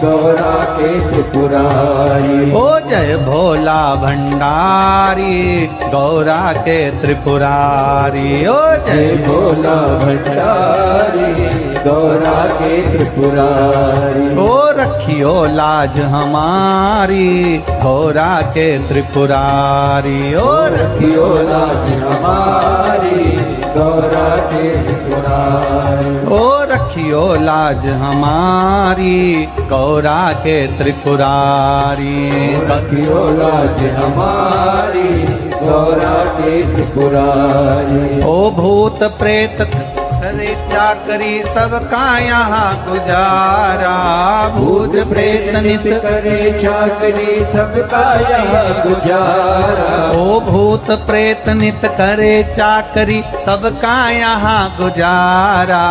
गौरा के त्रिपुरारी। ओ जय भोला भंडारी गौरा के त्रिपुरारी। ओ जय भोला भंडारी गौरा के त्रिपुरारी। ओ रखियो लाज हमारी गौरा के त्रिपुरारी। ओ रखियो लाज हमारी गौरा के त्रिपुरारी। ओ रखियो लाज हमारी गौरा के त्रिपुरारी। रखियो लाज हमारी गौरा के त्रिपुरारी। ओ भूत प्रेत करे चाकरी सबका यहाँ गुजारा, भूत प्रेत नित करे चाकरी सबका यहाँ गुजारा। ओ भूत प्रेत नित करे चाकरी सबका यहाँ गुजारा,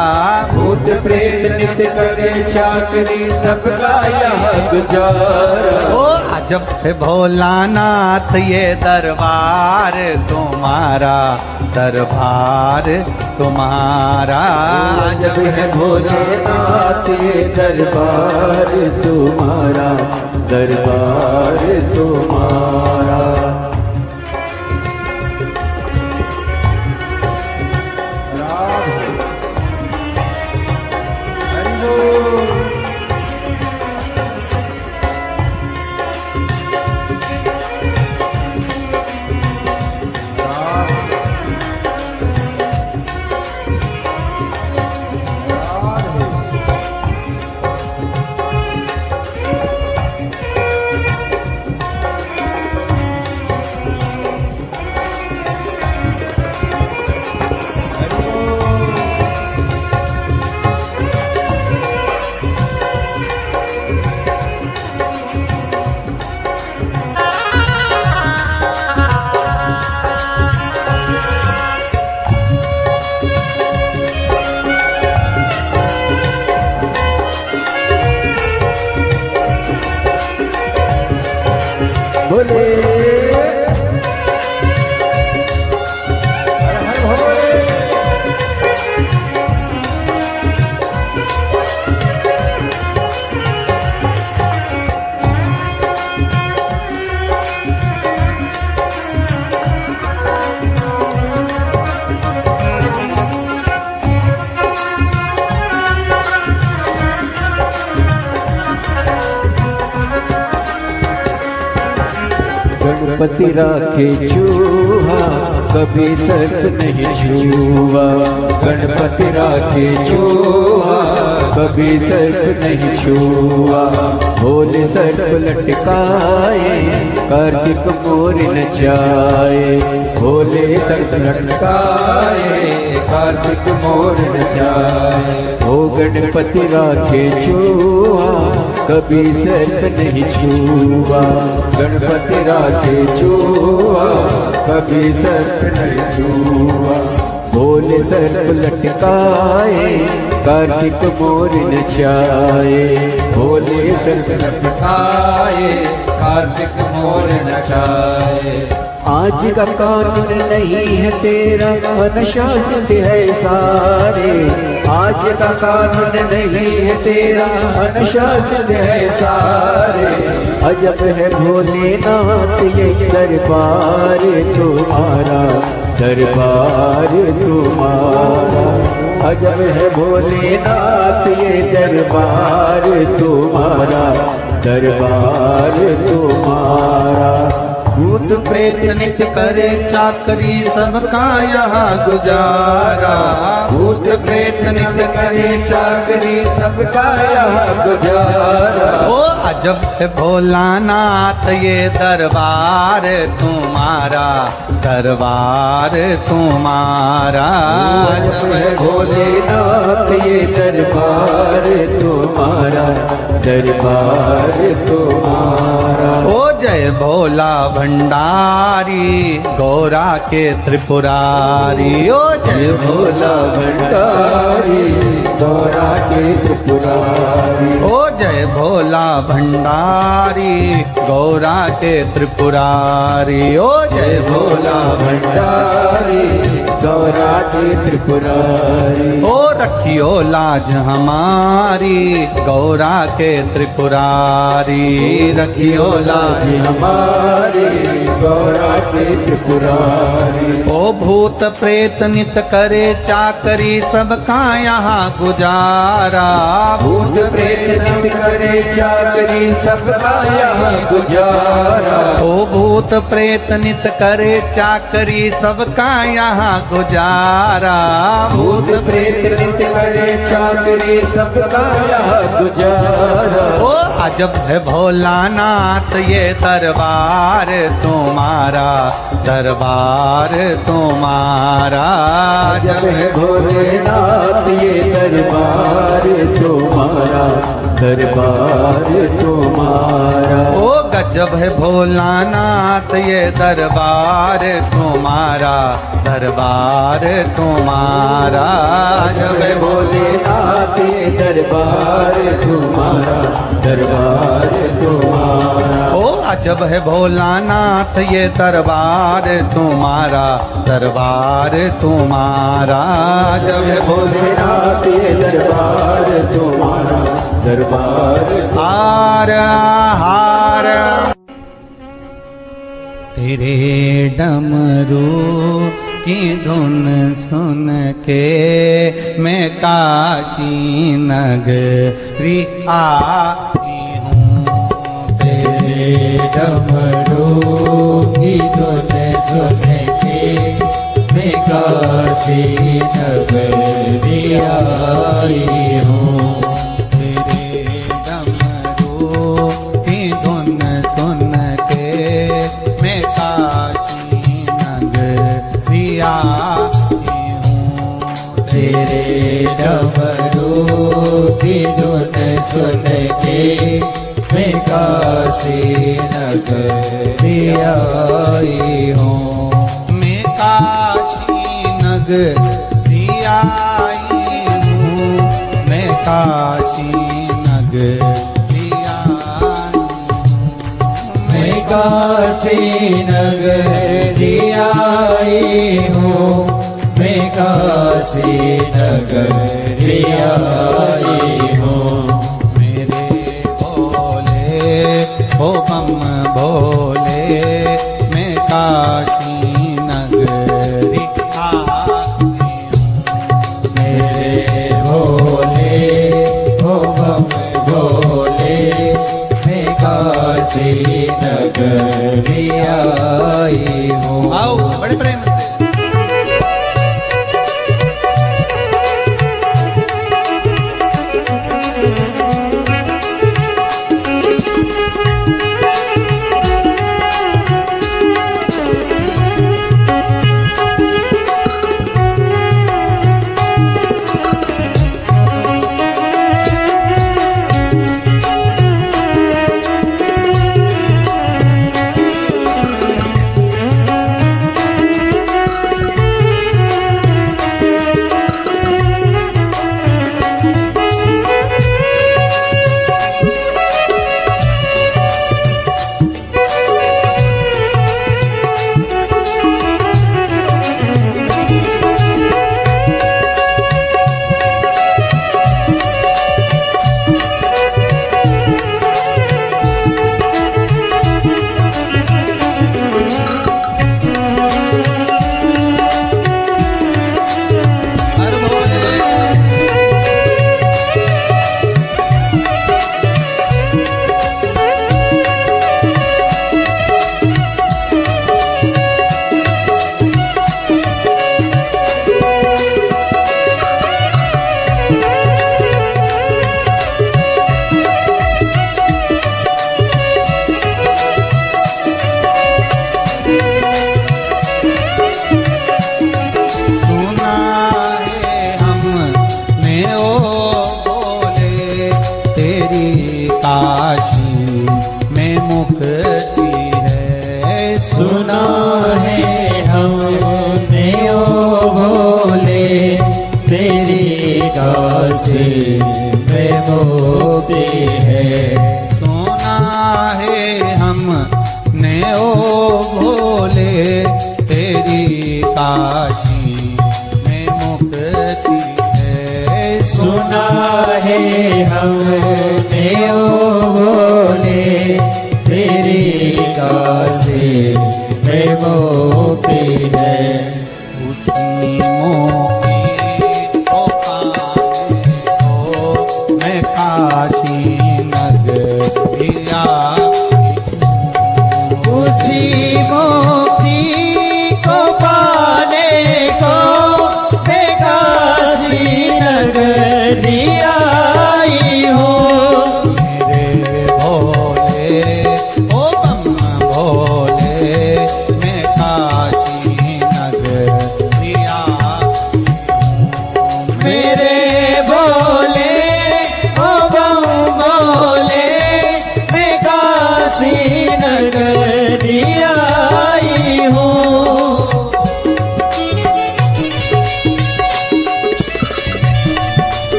भूत प्रेत नित करे चाकरी सबका यहाँ गुजारा। ओ अजब है भोलानाथ ये दरबार तुम्हारा, दरबार तुम्हारा। अजब है भोलेनाथ ये दरबार तुम्हारा, दरबार तुम्हारा। गणपति राखे चूहा कभी सर्प नहीं छुआ। गणपति राखे चूहा कभी सर्प नहीं छुआ। भोले सर्प लटकाए कार्तिक मोर नचाए। भोले सर्प लटकाए कार्तिक मोर नचाए। ओ गणपति राखे चूहा कभी सर्प नहीं छुआ। गणपति राखे चूहा कभी सर्प नहीं छुआ। भोले सर्प लटकाए कार्तिक मोर नचाए। भोले सर्प लटकाए कार्तिक मोर नचाए। आज का कानून नहीं है तेरा अनुशासित है सारे। आज का कानून नहीं है तेरा अनुशासित है सारे। अजब है भोलेनाथ ये दरबार तुम्हारा, दरबार तुम्हारा। अजब है भोलेनाथ ये दरबार तुम्हारा, दरबार तुम्हारा। भूत प्रेत नित्य करे चाकरी सबका यहाँ गुजारा। भूत प्रेत नित्य करे चाकरी सबका यहाँ गुजारा। ओ अजब है भोलानाथ ये दरबार तुम्हारा, दरबार तुम्हारा। अजब है भोलेनाथ ये दरबार तुम्हारा, दरबार तुम्हारा। ओ जय भोला भंडारी गौरा के त्रिपुरारी। ओ जय भोला भंडारी गौरा के त्रिपुरारी। ओ जय भोला भंडारी गौरा के त्रिपुरारी। ओ जय भोला भंडारी गौरा के त्रिपुरारी। ओ रखियो लाज हमारी गौरा के त्रिपुरारी। रखियो लाज हमारी गौरा के त्रिपुरारी। ओ भूत प्रेत नित करे चाकरी सबका यहाँ गुजारा। भूत प्रेत नित करे चाकरी सबका यहाँ गुजारा। ओ भूत प्रेत नित करे चाकरी सबका यहाँ गुजारा। भूत प्रेत नित करे चाकरी सबका यहाँ गुजारा। ओ अजब है भोलानाथ ये दरबार तुम्हारा, दरबार तुम्हारा। अजब है भोलेनाथ ये दरबार तुम्हारा, दरबार तुम्हारा। ओ गजब है भोलानाथ ये दरबार तुम्हारा, दरबार तुम्हारा। अजब है भोलेनाथ ये दरबार तुम्हारा, दरबार तुम्हारा। ओ अजब है भोलानाथ ये दरबार तुम्हारा, दरबार तुम्हारा। अजब है भोलेनाथ ये दरबार तुम्हारा, दरबार। हार हार तेरे डमरू की धुन सुन के मैं काशी नगरी आई हूँ। तेरे डमरू की धुन सुन के मैं काशी नगरी आई हूँ। तेरे डमरू की धुन सुन के मैं काशी नगरी आई हूँ। तेरे डमरू की धुन सुन के मैं काशी नगरी आई हूँ। मैं काशी नगरी आई हूँ। मैं काशी नगरी आई हूँ। मैं काशी नगरी आई हूँ। मैं काशी नगरी आई हूँ। मेरे भोले ओ बम भोले मैं काशी नगरी आई हूँ। मेरे भोले हो बम भोले मैं काशी नगरी आई से में मुक्ति है। सुना है हमने ओ भोले तेरी काशी में मुक्ति है। सुना है हमने ओ भोले तेरी काशी में मुक्ति है। उसी मोती को पाने को मैं काशी नगरी आई। उसी मोक्ति को पाने को मैं काशी नगरी आई हूँ। मेरे भोले ओ बम भोले मैं काशी नगरी आई। मेरे भोले ओ बम भोले मैं काशी नगरी आई हूँ।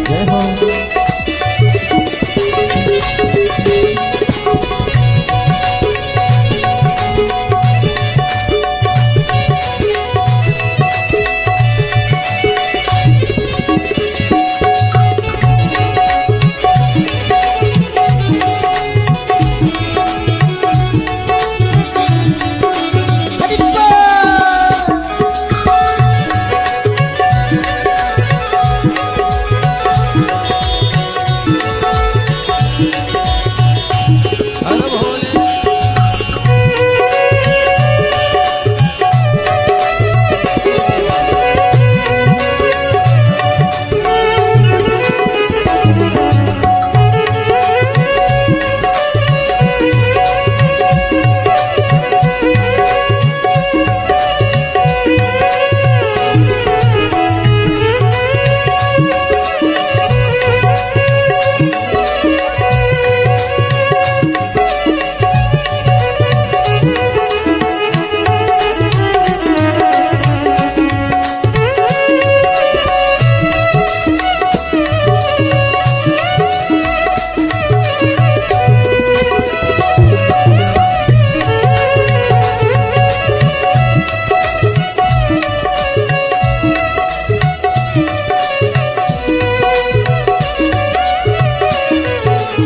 जय हो। हर भोले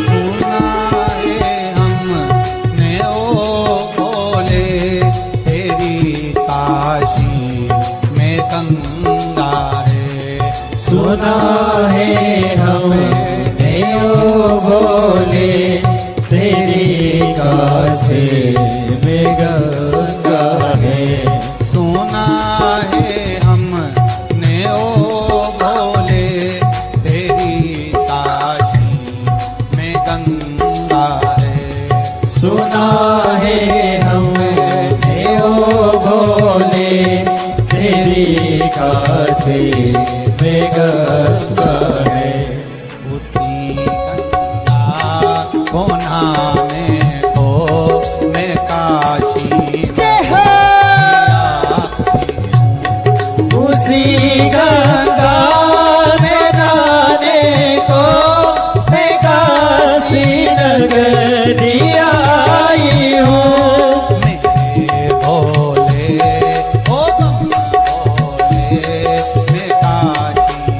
सुना है हमने ओ भोले तेरी काशी में गंगा है। सुना है हमने ओ भोले तेरी काशी में गंगा है। सुना है हमने ओ भोले तेरी काशी में गंगा है। सुना है हमने ओ भोले तेरी काशी में गंगा है। उसी गंगा को नहाने को मैं काशी उसी गंगा में नहाने को मैं काशी नगरी आई हूँ। मेरे भोले ओ बम भोले मैं काशी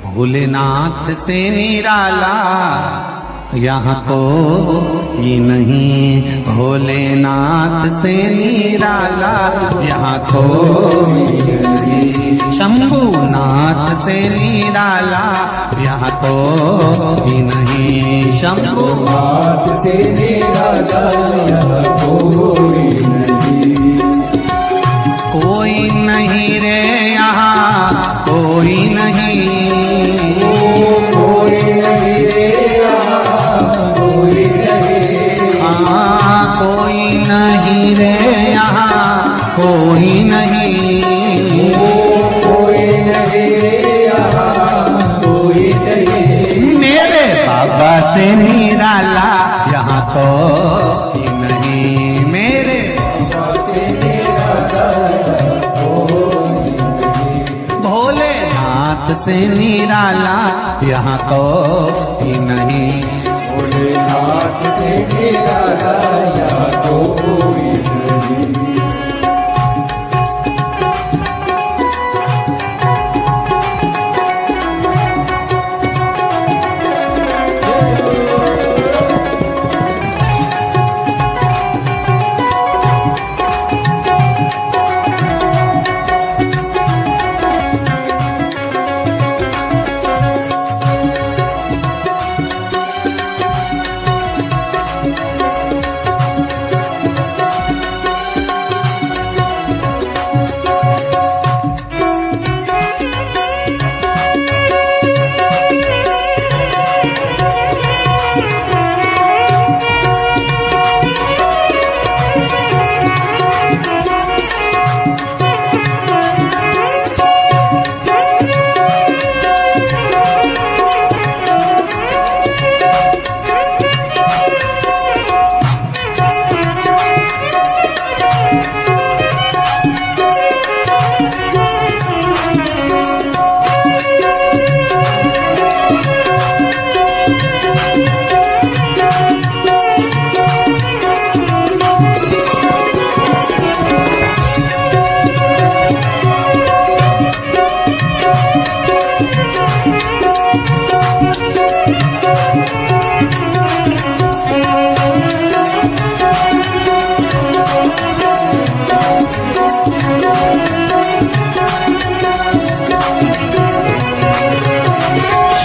भोलेनाथ से निराला यहाँ कोई नहीं, भोलेनाथ से निराला यहाँ कोई नहीं, शंभुनाथ से निराला यहाँ कोई नहीं, शंभुनाथ से निराला यहाँ कोई नहीं, कोई नहीं रे यहाँ कोई नहीं, कोई नहीं रे यहाँ कोई नहीं, हाँ कोई नहीं रे यहाँ कोई नहीं, कोई नहीं रे यहाँ कोई नहीं, मेरे बाबा से निराला यहाँ कोई नहीं, मेरे बाबा से निराला भोलेनाथ से निराला यहाँ कोई नहीं, भोलेनाथ से निराला यहाँ कोई नहीं।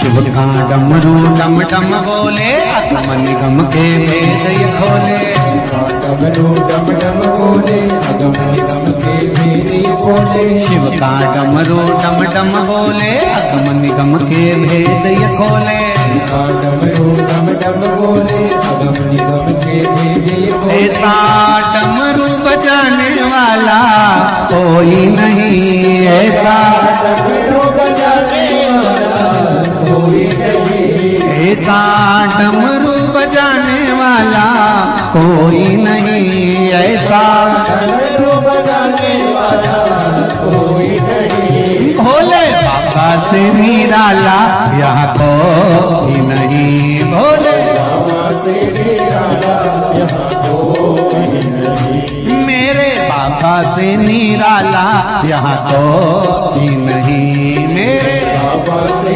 शिव का डमरू डम डम बोले, अगम निगम के भेद ये खोले, डमरू डम डम बोले, अगम निगम के भेद ये खोले, शिव का डमरू डम डम बोले, अगम निगम के भेद ये खोले, डमरू डम डम बोले, अगम निगम के भेद ये खोले, ऐसा डमरू बजाने वाला कोई नहीं, ऐसा डमरू बजाने वाला कोई नहीं, ऐसा डमरू बजाने वाला कोई नहीं, ऐसा डमरू बजाने वाला कोई नहीं, भोले बाबा से निराला यहाँ कोई नहीं, भोले बाबा से निराला यहाँ कोई नहीं, मेरे बाबा से निराला यहाँ कोई नहीं, मेरे बाबा से